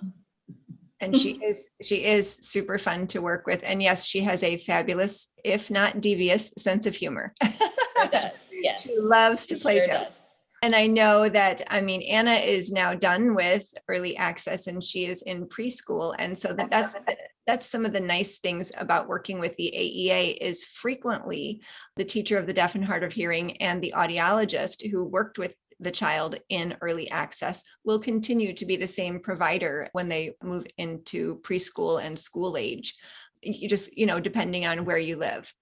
everyone. And she is super fun to work with. And yes, she has a fabulous, if not devious, sense of humor. She does, yes. She loves to play sure jokes. Does. And I know that, Anna is now done with early access and she is in preschool. And so that's some of the nice things about working with the AEA, is frequently the teacher of the deaf and hard of hearing and the audiologist who worked with the child in early access will continue to be the same provider when they move into preschool and school age. You just, depending on where you live.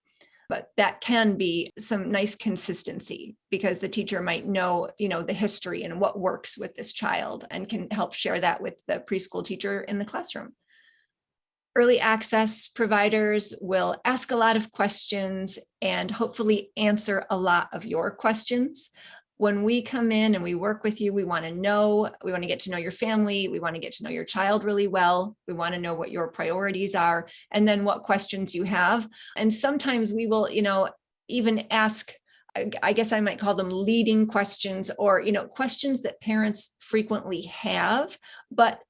But that can be some nice consistency, because the teacher might know, the history and what works with this child and can help share that with the preschool teacher in the classroom. Early access providers will ask a lot of questions and hopefully answer a lot of your questions. When we come in and we work with you, we want to get to know your family. We want to get to know your child really well. We want to know what your priorities are and then what questions you have. And sometimes we will, even ask, I guess I might call them leading questions, or, questions that parents frequently have, but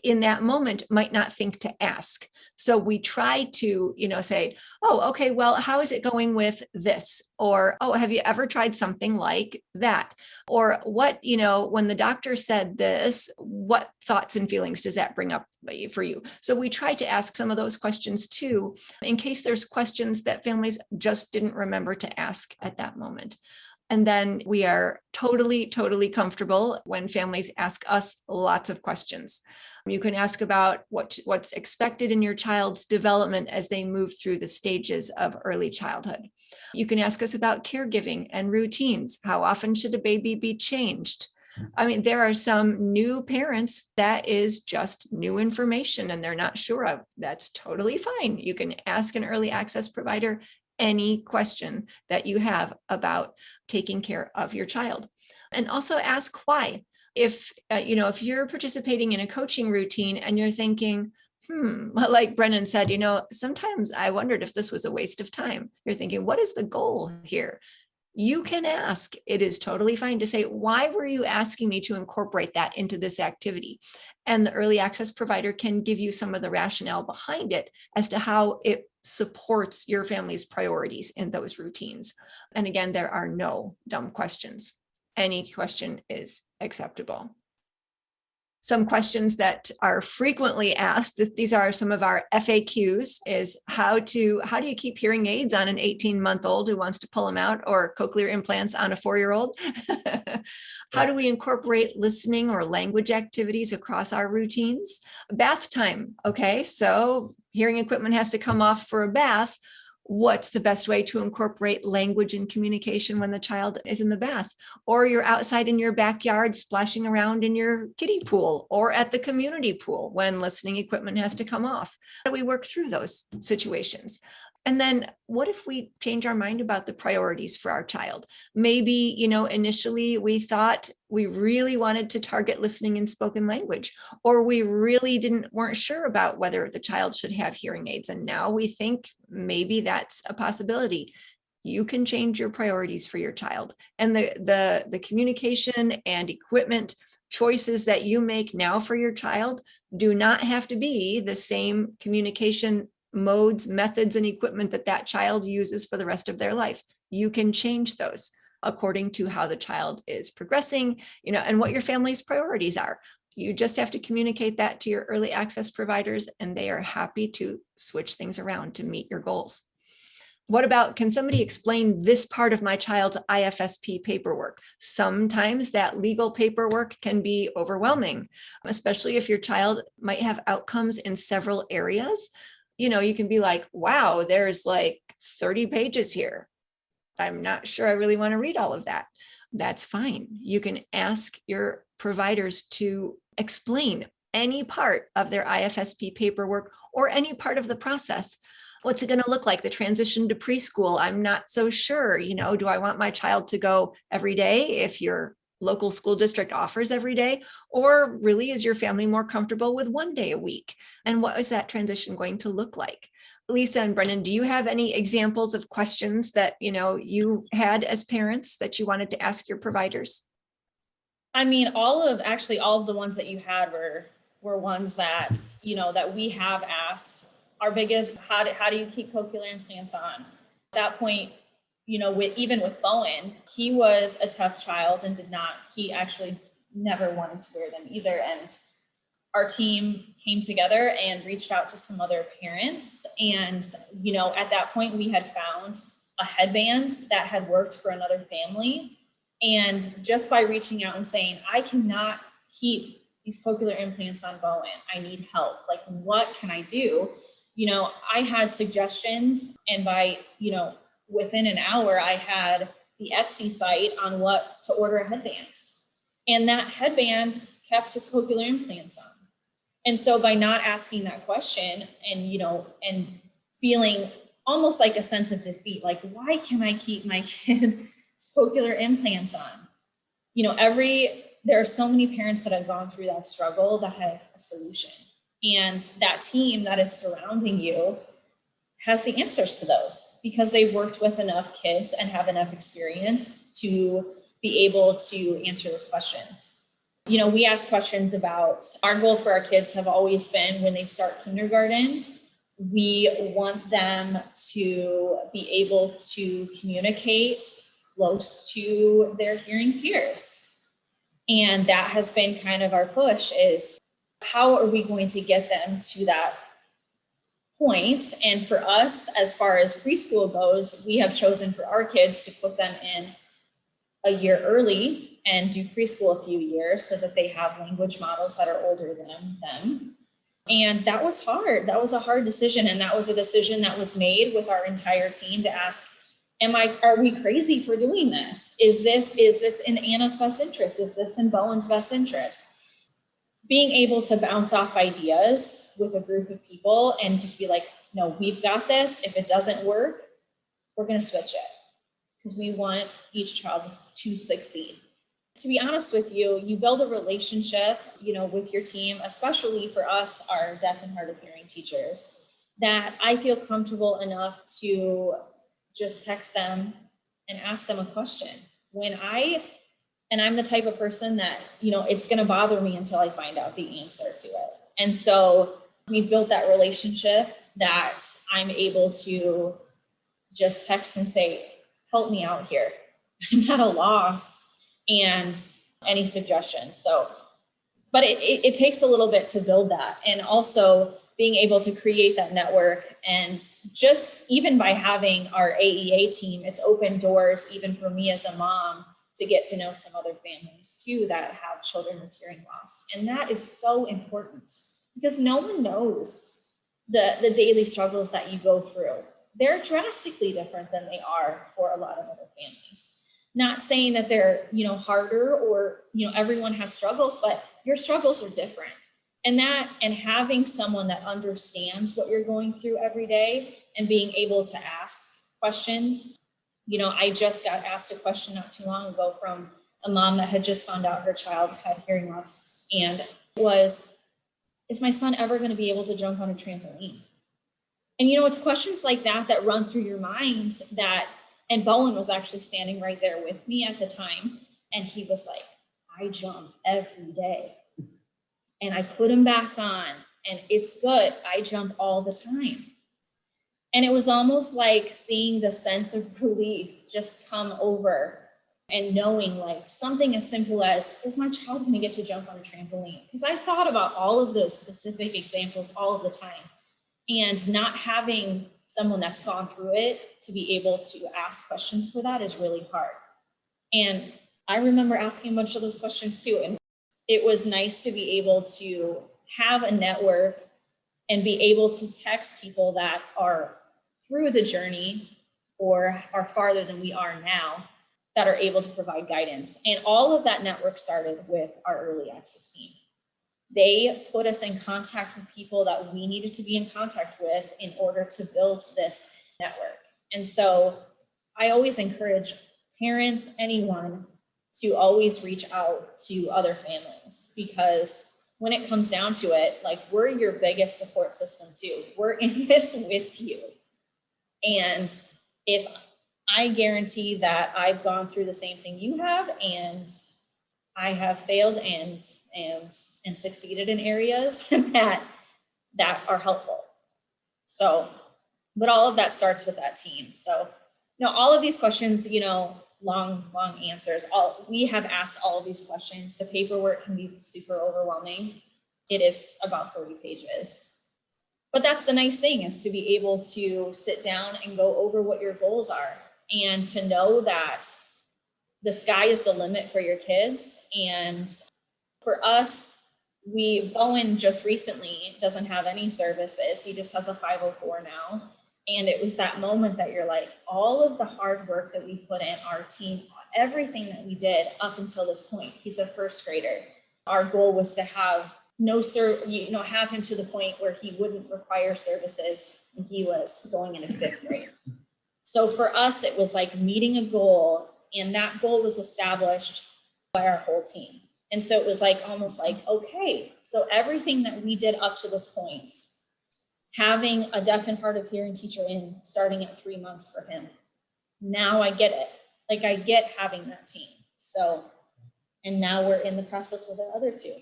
in that moment might not think to ask. So we try to, say, oh, okay, well, how is it going with this? Or, oh, have you ever tried something like that? Or what, when the doctor said this, what thoughts and feelings does that bring up for you? So we try to ask some of those questions too, in case there's questions that families just didn't remember to ask at that moment. And then we are totally, totally comfortable when families ask us lots of questions. You can ask about what's expected in your child's development as they move through the stages of early childhood. You can ask us about caregiving and routines. How often should a baby be changed? There are some new parents that is just new information and they're not sure of. That's totally fine. You can ask an early access provider any question that you have about taking care of your child, and also ask why. If you're participating in a coaching routine and you're thinking, like Brennan said, sometimes I wondered if this was a waste of time. You're thinking, what is the goal here? You can ask. It is totally fine to say, why were you asking me to incorporate that into this activity? And the early access provider can give you some of the rationale behind it as to how it supports your family's priorities in those routines. And again, there are no dumb questions. Any question is acceptable. Some questions that are frequently asked, these are some of our FAQs, is how do you keep hearing aids on an 18-month-old who wants to pull them out, or cochlear implants on a 4-year-old? How do we incorporate listening or language activities across our routines? Bath time. Okay, so hearing equipment has to come off for a bath. What's the best way to incorporate language and communication when the child is in the bath? Or you're outside in your backyard splashing around in your kiddie pool or at the community pool when listening equipment has to come off. How do we work through those situations? And then what if we change our mind about the priorities for our child? Maybe, initially we thought we really wanted to target listening and spoken language, or we really weren't sure about whether the child should have hearing aids. And now we think maybe that's a possibility. You can change your priorities for your child, and the communication and equipment choices that you make now for your child do not have to be the same communication modes, methods, and equipment that child uses for the rest of their life. You can change those according to how the child is progressing, and what your family's priorities are. You just have to communicate that to your early access providers, and they are happy to switch things around to meet your goals. What about, can somebody explain this part of my child's IFSP paperwork? Sometimes that legal paperwork can be overwhelming, especially if your child might have outcomes in several areas. You can be like, wow, there's like 30 pages here. I'm not sure I really want to read all of that. That's fine. You can ask your providers to explain any part of their IFSP paperwork or any part of the process. What's it going to look like? The transition to preschool? I'm not so sure. Do I want my child to go every day if your local school district offers every day? Or really, is your family more comfortable with 1 day a week? And what is that transition going to look like? Lisa and Brennan, do you have any examples of questions that you had as parents that you wanted to ask your providers? I mean, all of the ones that you had were ones that, that we have asked. Our biggest, how do you keep cochlear implants on? At that point, even with Bowen, he was a tough child and he actually never wanted to wear them either. And our team came together and reached out to some other parents. And, at that point we had found a headband that had worked for another family. And just by reaching out and saying, I cannot keep these cochlear implants on Bowen, I need help. Like, what can I do? I had suggestions, and by, within an hour, I had the Etsy site on what to order a headband. And that headband kept his cochlear implants on. And so by not asking that question and, and feeling almost like a sense of defeat, like, why can I keep my kid's cochlear implants on? There are so many parents that have gone through that struggle that have a solution. And that team that is surrounding you has the answers to those because they've worked with enough kids and have enough experience to be able to answer those questions. We ask questions about, our goal for our kids have always been when they start kindergarten, we want them to be able to communicate close to their hearing peers. And that has been kind of our push, is how are we going to get them to that point? And for us, as far as preschool goes, we have chosen for our kids to put them in a year early and do preschool a few years so that they have language models that are older than them. And that was hard. That was a hard decision. And that was a decision that was made with our entire team to ask, are we crazy for doing this? Is this in Anna's best interest? Is this in Bowen's best interest? Being able to bounce off ideas with a group of people and just be like, no, we've got this. If it doesn't work, we're going to switch it because we want each child to succeed. To be honest with you, you build a relationship, with your team, especially for us, our deaf and hard of hearing teachers, that I feel comfortable enough to just text them and ask them a question. And I'm the type of person that, it's going to bother me until I find out the answer to it. And so we've built that relationship that I'm able to just text and say, help me out here. I'm at a loss and any suggestions. So, but it takes a little bit to build that. And also being able to create that network, and just even by having our AEA team, it's opened doors even for me as a mom to get to know some other families too that have children with hearing loss. And that is so important because no one knows the daily struggles that you go through. They're drastically different than they are for a lot of other families. Not saying that they're, harder or, everyone has struggles, but your struggles are different. And having someone that understands what you're going through every day and being able to ask questions. I just got asked a question not too long ago from a mom that had just found out her child had hearing loss, and it was, is my son ever going to be able to jump on a trampoline? And it's questions like that run through your mind and Bowen was actually standing right there with me at the time. And he was like, I jump every day. And I put him back on and it's good. I jump all the time. And it was almost like seeing the sense of relief just come over and knowing like something as simple as, is my child going to get to jump on a trampoline? Because I thought about all of those specific examples all of the time. And not having someone that's gone through it to be able to ask questions for that is really hard. And I remember asking a bunch of those questions too. And it was nice to be able to have a network and be able to text people that are through the journey or are farther than we are now that are able to provide guidance. And all of that network started with our early access team. They put us in contact with people that we needed to be in contact with in order to build this network. And so I always encourage parents, anyone, to always reach out to other families, because when it comes down to it, like, we're your biggest support system too. We're in this with you. And if I guarantee that I've gone through the same thing you have, and I have failed and succeeded in areas that are helpful. So, but all of that starts with that team. So, all of these questions, long answers. We have asked all of these questions. The paperwork can be super overwhelming. It is about 30 pages. But that's the nice thing, is to be able to sit down and go over what your goals are, and to know that the sky is the limit for your kids. And for us, Bowen just recently doesn't have any services. He just has a 504 now. And it was that moment that you're like, all of the hard work that we put in, our team, everything that we did up until this point. He's a first grader. Our goal was to have have him to the point where he wouldn't require services when he was going into 5th grade. So for us, it was like meeting a goal, and that goal was established by our whole team. And so it was like, almost like, okay, so everything that we did up to this point, having a deaf and hard of hearing teacher in starting at 3 months for him, now I get it. Like, I get having that team. So, and now we're in the process with our other 2.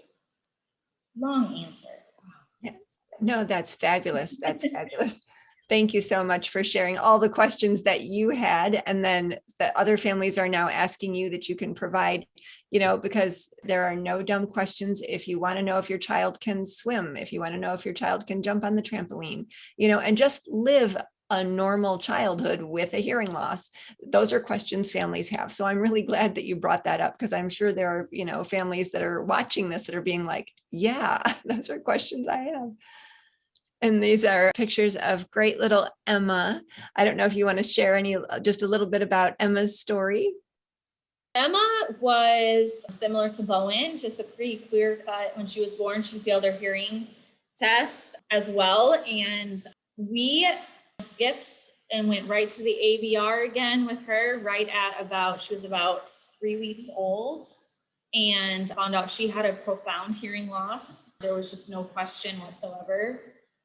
Long answer. Yeah. No, that's fabulous. That's fabulous. Thank you so much for sharing all the questions that you had, and then that other families are now asking you that you can provide, because there are no dumb questions. If you want to know if your child can swim, if you want to know if your child can jump on the trampoline, and just live a normal childhood with a hearing loss, those are questions families have. So I'm really glad that you brought that up, because I'm sure there are, families that are watching this that are being like, yeah, those are questions I have. And these are pictures of great little Emma. I don't know if you want to share just a little bit about Emma's story. Emma was similar to Bowen, just a pretty clear cut. When she was born, she failed her hearing test as well. And we skipped and went right to the ABR again with her she was about 3 weeks old, and found out she had a profound hearing loss. There was just no question whatsoever.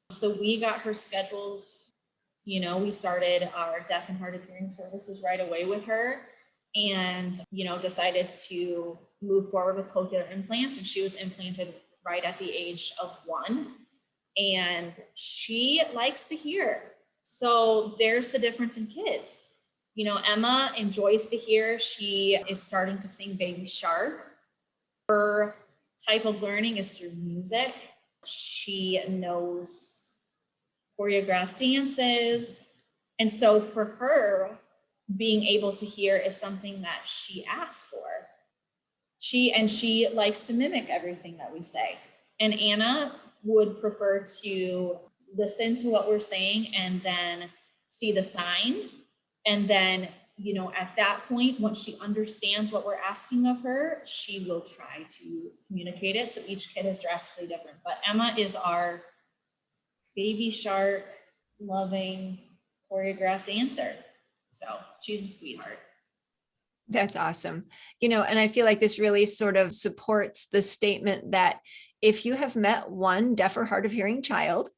So we got her scheduled, we started our deaf and hard of hearing services right away with her, and, decided to move forward with cochlear implants. And she was implanted right at the age of 1, and she likes to hear. So there's the difference in kids. Emma enjoys to hear. She is starting to sing Baby Shark. Her type of learning is through music. She knows choreographed dances. And so for her, being able to hear is something that she asked for. She likes to mimic everything that we say. And Anna would prefer to listen to what we're saying and then see the sign. And then, at that point, once she understands what we're asking of her, she will try to communicate it. So each kid is drastically different. But Emma is our baby shark, loving, choreographed dancer. So she's a sweetheart. That's awesome. And I feel like this really sort of supports the statement that if you have met one deaf or hard of hearing child,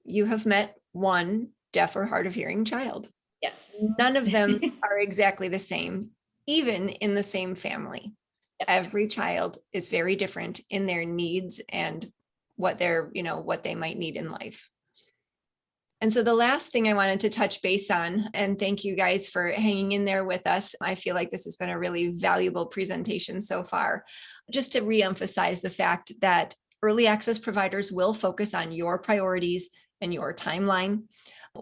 you have met one deaf or hard of hearing child. Yes. None of them are exactly the same, even in the same family. Yep. Every child is very different in their needs and what what they might need in life. And so the last thing I wanted to touch base on, and thank you guys for hanging in there with us. I feel like this has been a really valuable presentation so far. Just to reemphasize the fact that early access providers will focus on your priorities and your timeline.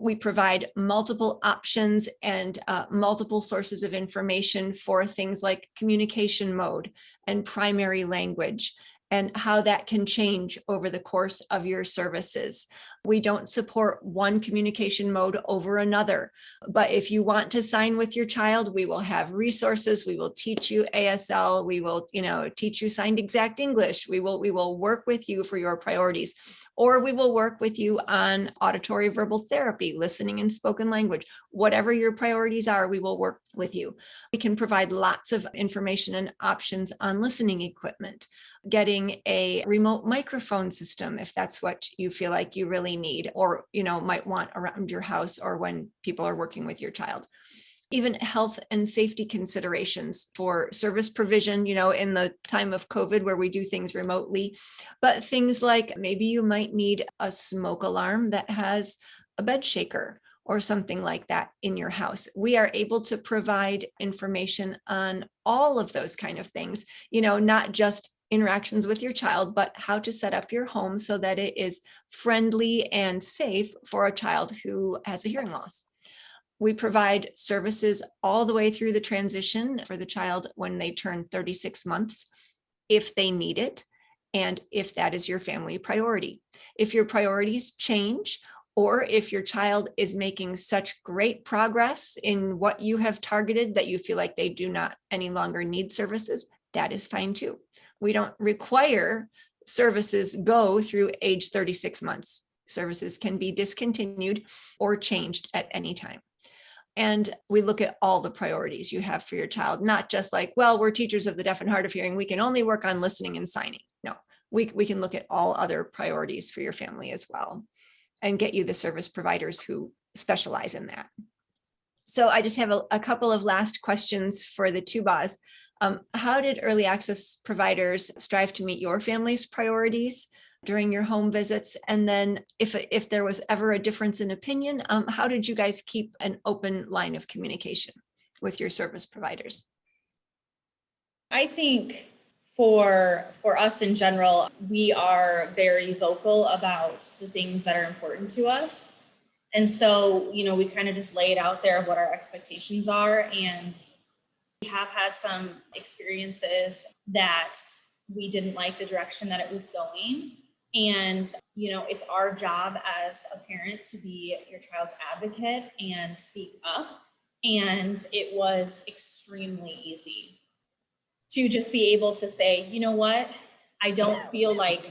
We provide multiple options and multiple sources of information for things like communication mode and primary language, and how that can change over the course of your services. We don't support one communication mode over another, but if you want to sign with your child, we will have resources. We will teach you ASL. We will, teach you signed exact English. We will work with you for your priorities, or we will work with you on auditory verbal therapy, listening and spoken language. Whatever your priorities are, we will work with you. We can provide lots of information and options on listening equipment, getting a remote microphone system if that's what you feel like you really need, or might want around your house or when people are working with your child. Even health and safety considerations for service provision, in the time of COVID where we do things remotely, but things like maybe you might need a smoke alarm that has a bed shaker or something like that in your house. We are able to provide information on all of those kind of things, not just interactions with your child, but how to set up your home so that it is friendly and safe for a child who has a hearing loss. We provide services all the way through the transition for the child when they turn 36 months, if they need it, and if that is your family priority. If your priorities change, or if your child is making such great progress in what you have targeted that you feel like they do not any longer need services, that is fine too. We don't require services go through age 36 months. Services can be discontinued or changed at any time. And we look at all the priorities you have for your child, not just like, well, we're teachers of the deaf and hard of hearing, we can only work on listening and signing. No, we can look at all other priorities for your family as well, and get you the service providers who specialize in that. So I just have a couple of last questions for the Tubaughs. How did early access providers strive to meet your family's priorities during your home visits? And then if there was ever a difference in opinion, how did you guys keep an open line of communication with your service providers? I think for us in general, we are very vocal about the things that are important to us. And so, we kind of just lay it out there of what our expectations are. And we have had some experiences that we didn't like the direction that it was going. And, it's our job as a parent to be your child's advocate and speak up. And it was extremely easy to just be able to say, you know what, I don't feel like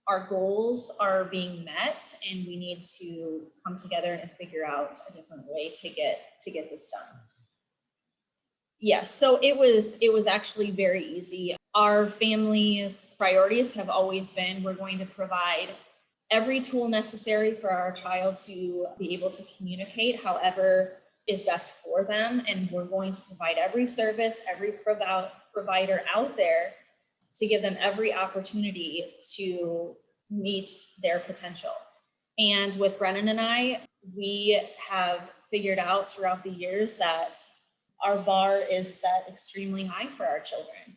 our goals are being met, and we need to come together and figure out a different way to get this done. Yes, so it was actually very easy. Our family's priorities have always been, we're going to provide every tool necessary for our child to be able to communicate however is best for them. And we're going to provide every service, every provider out there to give them every opportunity to meet their potential. And with Brennan and I, we have figured out throughout the years that our bar is set extremely high for our children.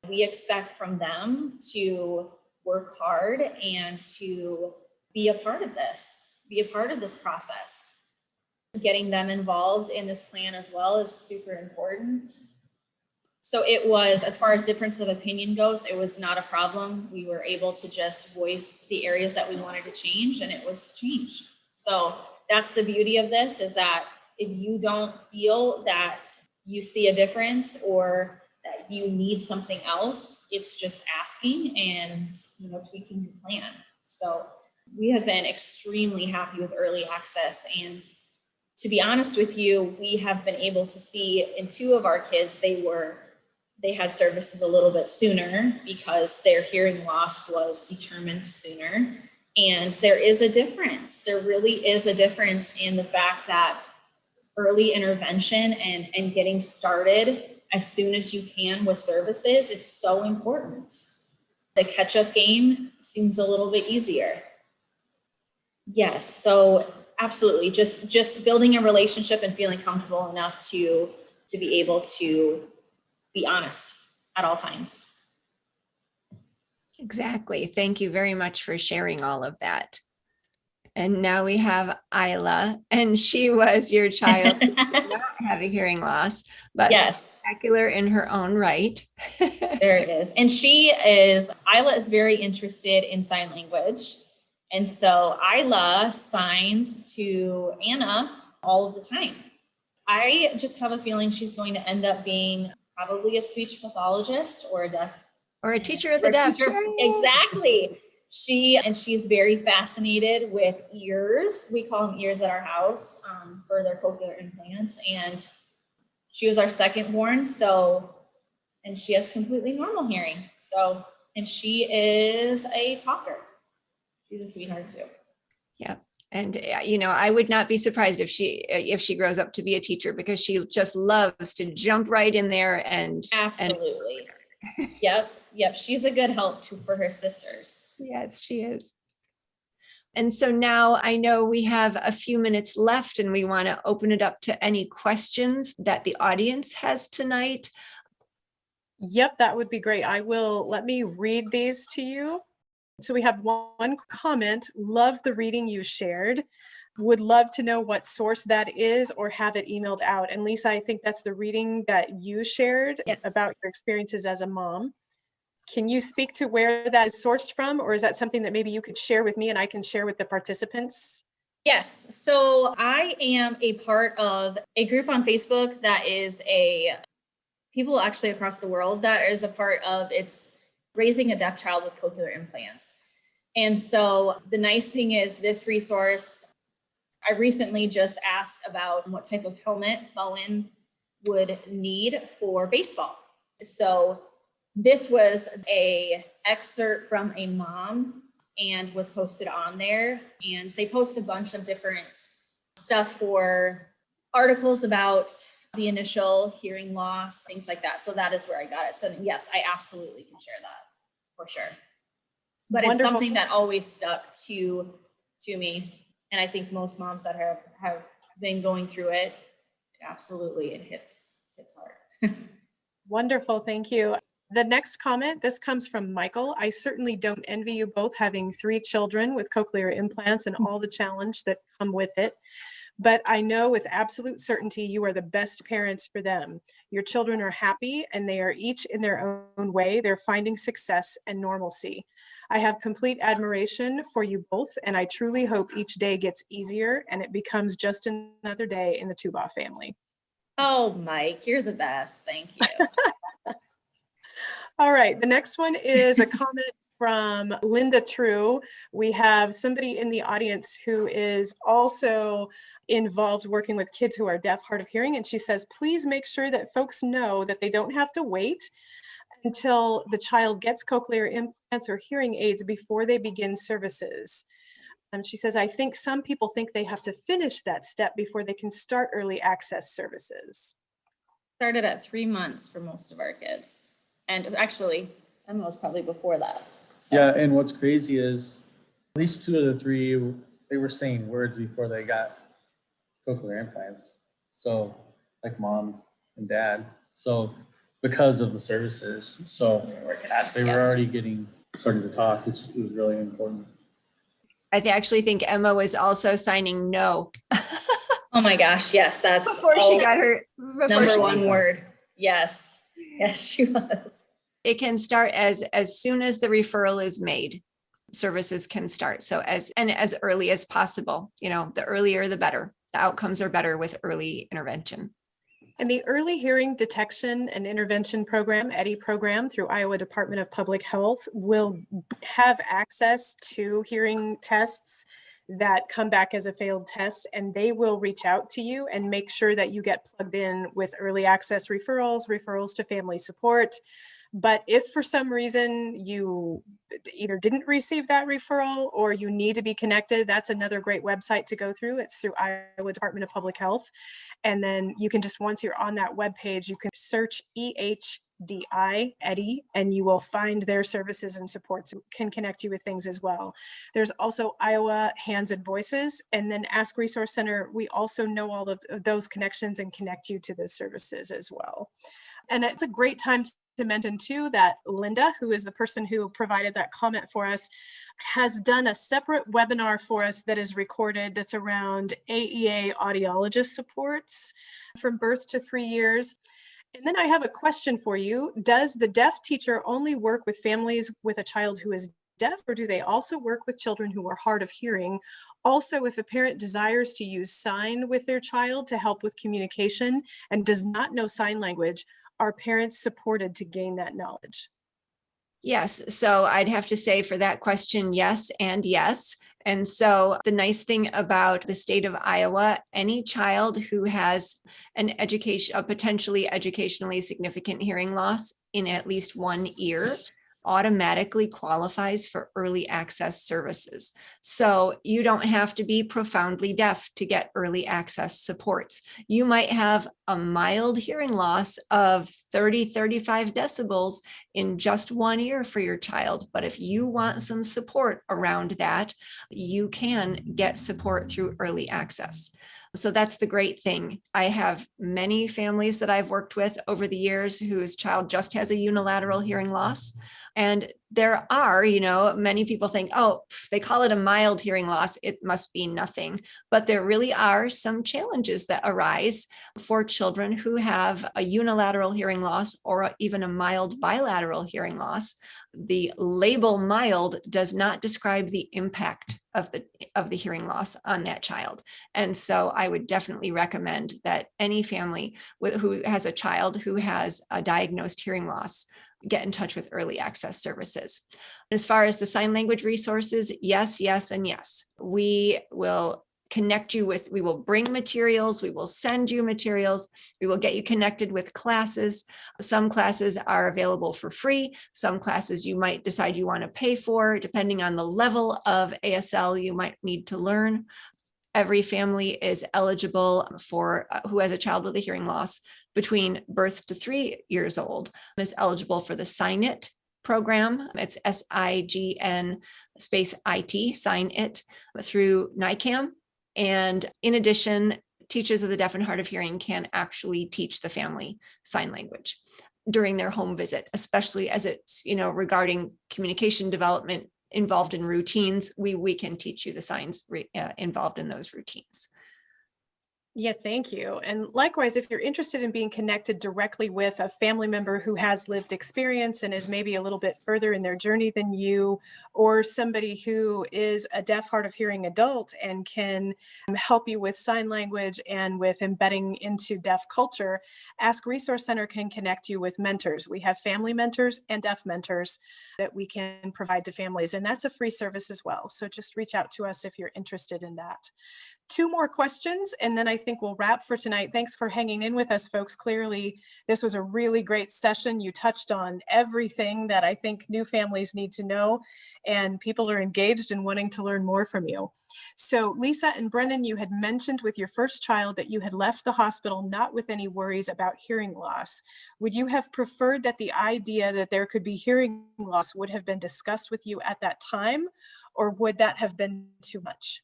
We expect from them to work hard and to be a part of this process. getting them involved in this plan as well is super important. So it was, as far as difference of opinion goes, it was not a problem. We were able to just voice the areas that we wanted to change, and it was changed. So that's the beauty of this, is that if you don't feel that you see a difference or that you need something else, it's just asking and, you know, tweaking your plan. So we have been extremely happy with early access. And to be honest with you, we have been able to see in 2 of our kids, they had services a little bit sooner because their hearing loss was determined sooner. And there is a difference. There really is a difference in the fact that early intervention and getting started as soon as you can with services is so important. The catch-up game seems a little bit easier. Yes, so absolutely. Just building a relationship and feeling comfortable enough to be able to be honest at all times. Exactly. Thank you very much for sharing all of that. And now we have Isla, and she was your child who did not have a hearing loss, but yes, spectacular in her own right. there it is. And Isla is very interested in sign language. And so Isla signs to Anna all of the time. I just have a feeling she's going to end up being probably a speech pathologist or a deaf. Or a teacher of the deaf. Exactly. She's very fascinated with ears. We call them ears at our house for their cochlear implants. And she was our second born. And she has completely normal hearing. And she is a talker. She's a sweetheart too. Yeah. And, you know, I would not be surprised if she grows up to be a teacher, because she just loves to jump right in there and. Absolutely. Yep. She's a good help too for her sisters. Yes, she is. And so now I know we have a few minutes left, and we want to open it up to any questions that the audience has tonight. Yep, that would be great. Let me read these to you. So we have one comment: loved the reading you shared. Would love to know what source that is or have it emailed out. And Lisa, I think that's the reading that you shared about your experiences as a mom. Can you speak to where that is sourced from, or is that something that maybe you could share with me and I can share with the participants? Yes. So I am a part of a group on Facebook that is people actually across the world that is a part of, it's raising a deaf child with cochlear implants. And so the nice thing is this resource, I recently just asked about what type of helmet Bowen would need for baseball. So this was a excerpt from a mom and was posted on there. And they post a bunch of different stuff for articles about the initial hearing loss, things like that. So that is where I got it. So yes, I absolutely can share that for sure. But Wonderful. It's something that always stuck to me. And I think most moms that have been going through it, absolutely, it hits hard. Wonderful, thank you. The next comment, this comes from Michael. I certainly don't envy you both having 3 children with cochlear implants and all the challenge that come with it. But I know with absolute certainty you are the best parents for them. Your children are happy and they are each in their own way. They're finding success and normalcy. I have complete admiration for you both, and I truly hope each day gets easier and it becomes just another day in the Tubaugh family. Oh, Mike, you're the best. Thank you. All right, the next one is a comment from Linda True. We have somebody in the audience who is also involved working with kids who are deaf, hard of hearing, and she says, please make sure that folks know that they don't have to wait until the child gets cochlear implants or hearing aids before they begin services. She says, I think some people think they have to finish that step before they can start early access services. Started at 3 months for most of our kids. And actually, Emma was probably before that. So. Yeah, and what's crazy is at least 2 of the 3, they were saying words before they got cochlear implants. So, like mom and dad. So, because of the services. So, they were already starting to talk, which was really important. I actually think Emma was also signing no. Oh my gosh, yes, that's Before she got her number one word. Yes, yes, she was. It can start as soon as the referral is made. Services can start. So as early as possible. The earlier, the better. The outcomes are better with early intervention. And the Early Hearing Detection and Intervention Program, EDI program, through Iowa Department of Public Health, will have access to hearing tests that come back as a failed test, and they will reach out to you and make sure that you get plugged in with early access referrals to family support. But if for some reason you either didn't receive that referral or you need to be connected, that's another great website to go through. It's through Iowa Department of Public Health. And then you can just, once you're on that webpage, you can search EHDI, EDI, and you will find their services and supports and can connect you with things as well. There's also Iowa Hands and Voices, and then Ask Resource Center. We also know all of those connections and connect you to those services as well. And it's a great time to mention too that Linda, who is the person who provided that comment for us, has done a separate webinar for us that is recorded that's around AEA audiologist supports from birth to 3 years. And then I have a question for you. Does the deaf teacher only work with families with a child who is deaf, or do they also work with children who are hard of hearing? Also, if a parent desires to use sign with their child to help with communication and does not know sign language, are parents supported to gain that knowledge? Yes. So I'd have to say for that question, yes and yes. And so the nice thing about the state of Iowa, any child who has a potentially educationally significant hearing loss in at least 1 ear automatically qualifies for early access services. So you don't have to be profoundly deaf to get early access supports. You might have a mild hearing loss of 30, 35 decibels in just 1 ear for your child. But if you want some support around that, you can get support through early access. So that's the great thing. I have many families that I've worked with over the years whose child just has a unilateral hearing loss. And there are, many people think, oh, they call it a mild hearing loss, it must be nothing. But there really are some challenges that arise for children who have a unilateral hearing loss or even a mild bilateral hearing loss. The label mild does not describe the impact of the hearing loss on that child. And so I would definitely recommend that any family who has a child who has a diagnosed hearing loss get in touch with early access services. As far as the sign language resources, yes, yes, and yes. We will connect you with, we will bring materials, we will send you materials, we will get you connected with classes. Some classes are available for free. Some classes you might decide you want to pay for, depending on the level of ASL you might need to learn. Every family is eligible for, who has a child with a hearing loss between birth to 3 years old, is eligible for the Sign It program. It's SIGN space IT, Sign It, through NICAM. And in addition, teachers of the deaf and hard of hearing can actually teach the family sign language during their home visit, especially as it's, regarding communication development involved in routines. We can teach you the signs involved in those routines. Yeah, thank you. And likewise, if you're interested in being connected directly with a family member who has lived experience and is maybe a little bit further in their journey than you, or somebody who is a deaf, hard of hearing adult and can help you with sign language and with embedding into deaf culture, Ask Resource Center can connect you with mentors. We have family mentors and deaf mentors that we can provide to families, and that's a free service as well. So just reach out to us if you're interested in that. 2 more questions, and then I think we'll wrap for tonight. Thanks for hanging in with us, folks. Clearly, this was a really great session. You touched on everything that I think new families need to know, and people are engaged and wanting to learn more from you. So Lisa and Brennan, you had mentioned with your first child that you had left the hospital not with any worries about hearing loss. Would you have preferred that the idea that there could be hearing loss would have been discussed with you at that time, or would that have been too much?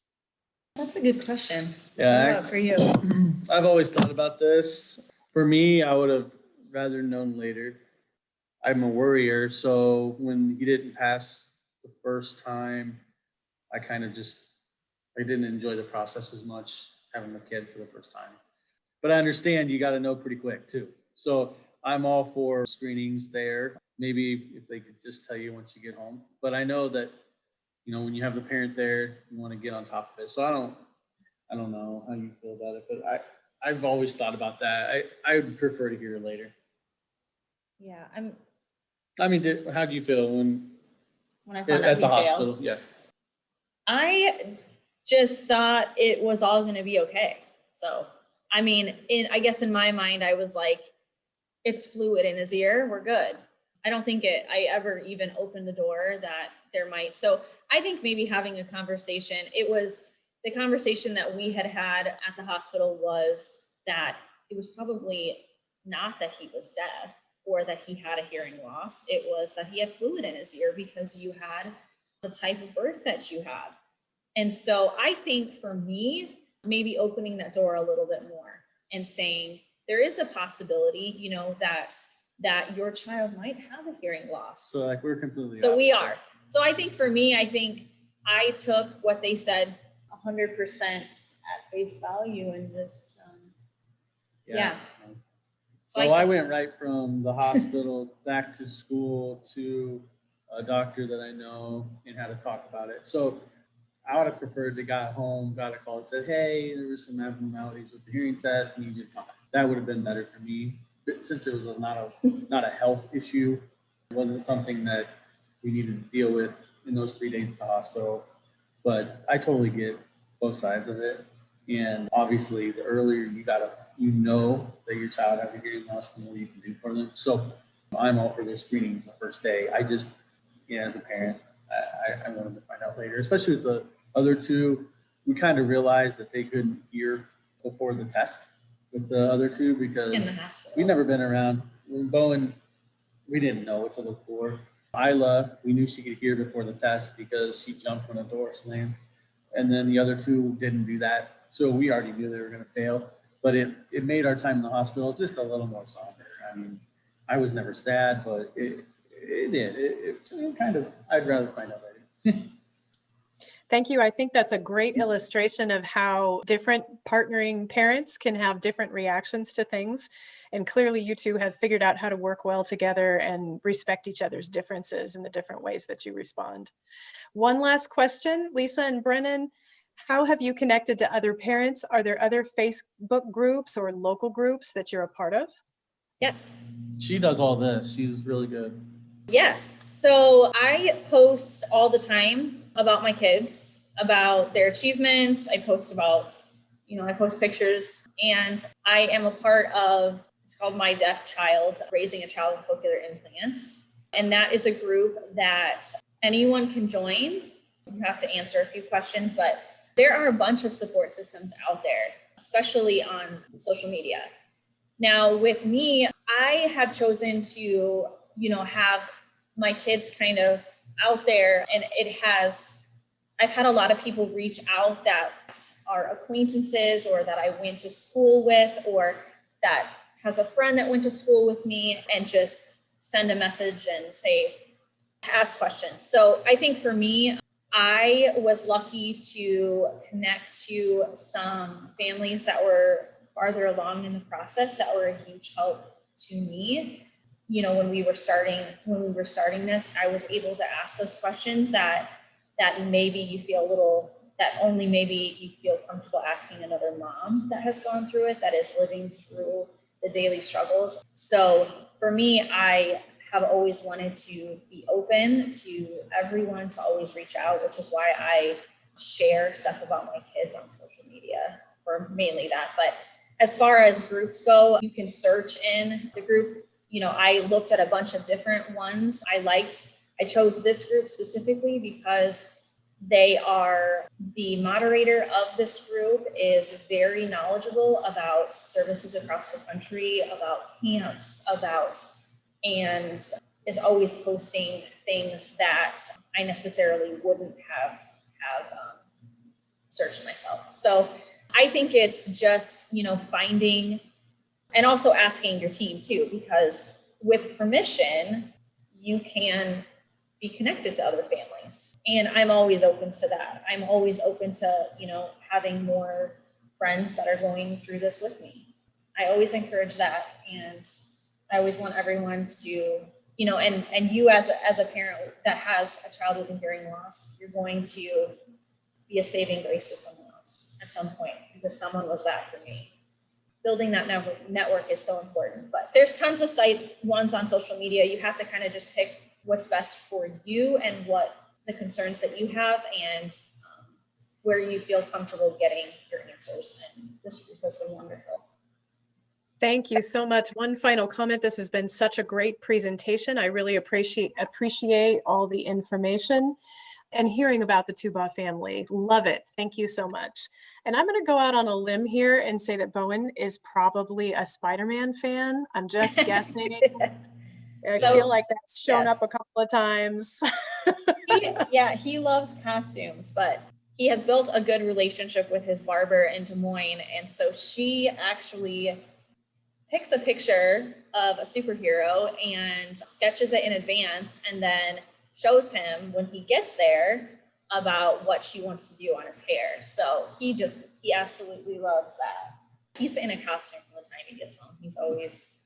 That's a good question. Yeah, What about for you? I've always thought about this. For me, I would have rather known later. I'm a worrier, so when he didn't pass the first time, I didn't enjoy the process as much. having a kid for the first time. But I understand you got to know pretty quick too. So I'm all for screenings there. Maybe if they could just tell you once you get home. But I know that, when you have the parent there, you want to get on top of it. So I don't know how you feel about it, but I've always thought about that. I would prefer to hear it later. Yeah, How do you feel when I found out at the he hospital? failed. Yeah. I just thought it was all going to be okay. So, I guess in my mind, I was like, it's fluid in his ear. We're good. I don't think I ever even opened the door that there might. So I think maybe having a conversation, the conversation that we had at the hospital was that it was probably not that he was deaf or that he had a hearing loss. It was that he had fluid in his ear because you had the type of birth that you had. And so I think for me, maybe opening that door a little bit more and saying, there is a possibility, that your child might have a hearing loss. So like we're completely. So we are. So I think for me, I took what they said 100% at face value and just, yeah. So I went right from the hospital back to school to a doctor that I know and had to talk about it. So I would have preferred to got home, got a call and said, hey, there was some abnormalities with the hearing test. And you did fine. That would have been better for me. But since it was not a health issue, it wasn't something that we needed to deal with in those 3 days at the hospital. But I totally get both sides of it. And obviously the earlier you know that your child has a hearing loss, the more you can do for them. So I'm all for those screenings the first day. I just, as a parent, I wanted to find out later, especially with the other two. We kind of realized that they couldn't hear before the test with the other two because we've never been around. When Bowen, we didn't know what to look for. Isla, we knew she could hear before the test because she jumped when a door slammed. And then the other two didn't do that. So we already knew they were going to fail. But it made our time in the hospital just a little more somber. I was never sad, but it did. It kind of, I'd rather find out later. Thank you. I think that's a great illustration of how different partnering parents can have different reactions to things. And clearly you two have figured out how to work well together and respect each other's differences in the different ways that you respond. One last question, Lisa and Brennan, how have you connected to other parents? Are there other Facebook groups or local groups that you're a part of? Yes. She does all this. She's really good. Yes. So I post all the time about my kids, about their achievements. I post about, I post pictures, and I am a part of, it's called My Deaf Child, Raising a Child with Cochlear Implants. And that is a group that anyone can join. You have to answer a few questions, but there are a bunch of support systems out there, especially on social media. Now with me, I have chosen to, have my kids kind of out there, and I've had a lot of people reach out that are acquaintances or that I went to school with, or that has a friend that went to school with me, and just send a message and ask questions. So I think for me, I was lucky to connect to some families that were farther along in the process that were a huge help to me. When we were starting this, I was able to ask those questions that maybe you feel only maybe you feel comfortable asking another mom that has gone through it, that is living through the daily struggles. So for me, I have always wanted to be open to everyone, to always reach out, which is why I share stuff about my kids on social media, or mainly that. But as far as groups go, you can search in the group. I looked at a bunch of different ones. I chose this group specifically because the moderator of this group is very knowledgeable about services across the country, about camps, and is always posting things that I necessarily wouldn't have searched myself. So I think it's just, finding, and also asking your team too, because with permission, you can be connected to other families. And I'm always open to that. I'm always open to, having more friends that are going through this with me. I always encourage that. And I always want everyone to, and you as a parent that has a child with a hearing loss, you're going to be a saving grace to someone else at some point, because someone was that for me. Building that network is so important, but there's tons of ones on social media. You have to kind of just pick what's best for you and what the concerns that you have, and where you feel comfortable getting your answers. And this group has been wonderful. Thank you so much. One final comment. This has been such a great presentation. I really appreciate all the information and hearing about the Tubaugh family. Love it. Thank you so much. And I'm going to go out on a limb here and say that Bowen is probably a Spider-Man fan. I'm just guessing. I feel like that's shown up a couple of times. He loves costumes, but he has built a good relationship with his barber in Des Moines. And so she actually picks a picture of a superhero and sketches it in advance, and then shows him when he gets there about what she wants to do on his hair. So he absolutely loves that. He's in a costume from the time he gets home. He's always.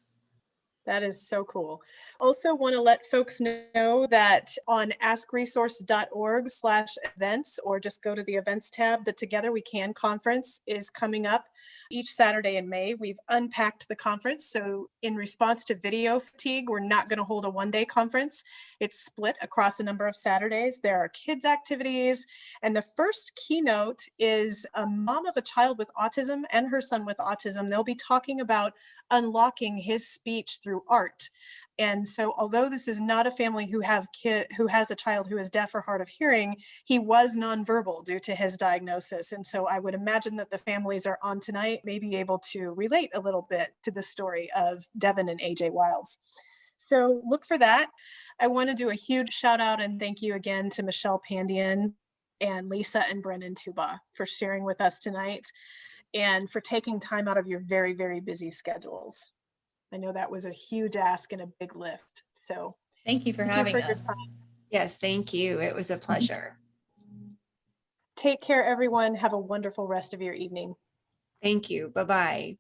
That is so cool. Also want to let folks know that on askresource.org/events, or just go to the events tab, the Together We Can conference is coming up each Saturday in May. We've unpacked the conference. So in response to video fatigue, we're not going to hold a one-day conference. It's split across a number of Saturdays. There are kids activities. And the first keynote is a mom of a child with autism and her son with autism. They'll be talking about unlocking his speech through art. And so although this is not a family who has a child who is deaf or hard of hearing, he was nonverbal due to his diagnosis. And so I would imagine that the families are on tonight may be able to relate a little bit to the story of Devin and AJ Wiles. So look for that. I want to do a huge shout out and thank you again to Michelle Pandian and Lisa and Brennen Tubaugh for sharing with us tonight and for taking time out of your very, very busy schedules. I know that was a huge ask and a big lift. So thank you for having us. Yes, thank you. It was a pleasure. Take care, everyone. Have a wonderful rest of your evening. Thank you. Bye-bye.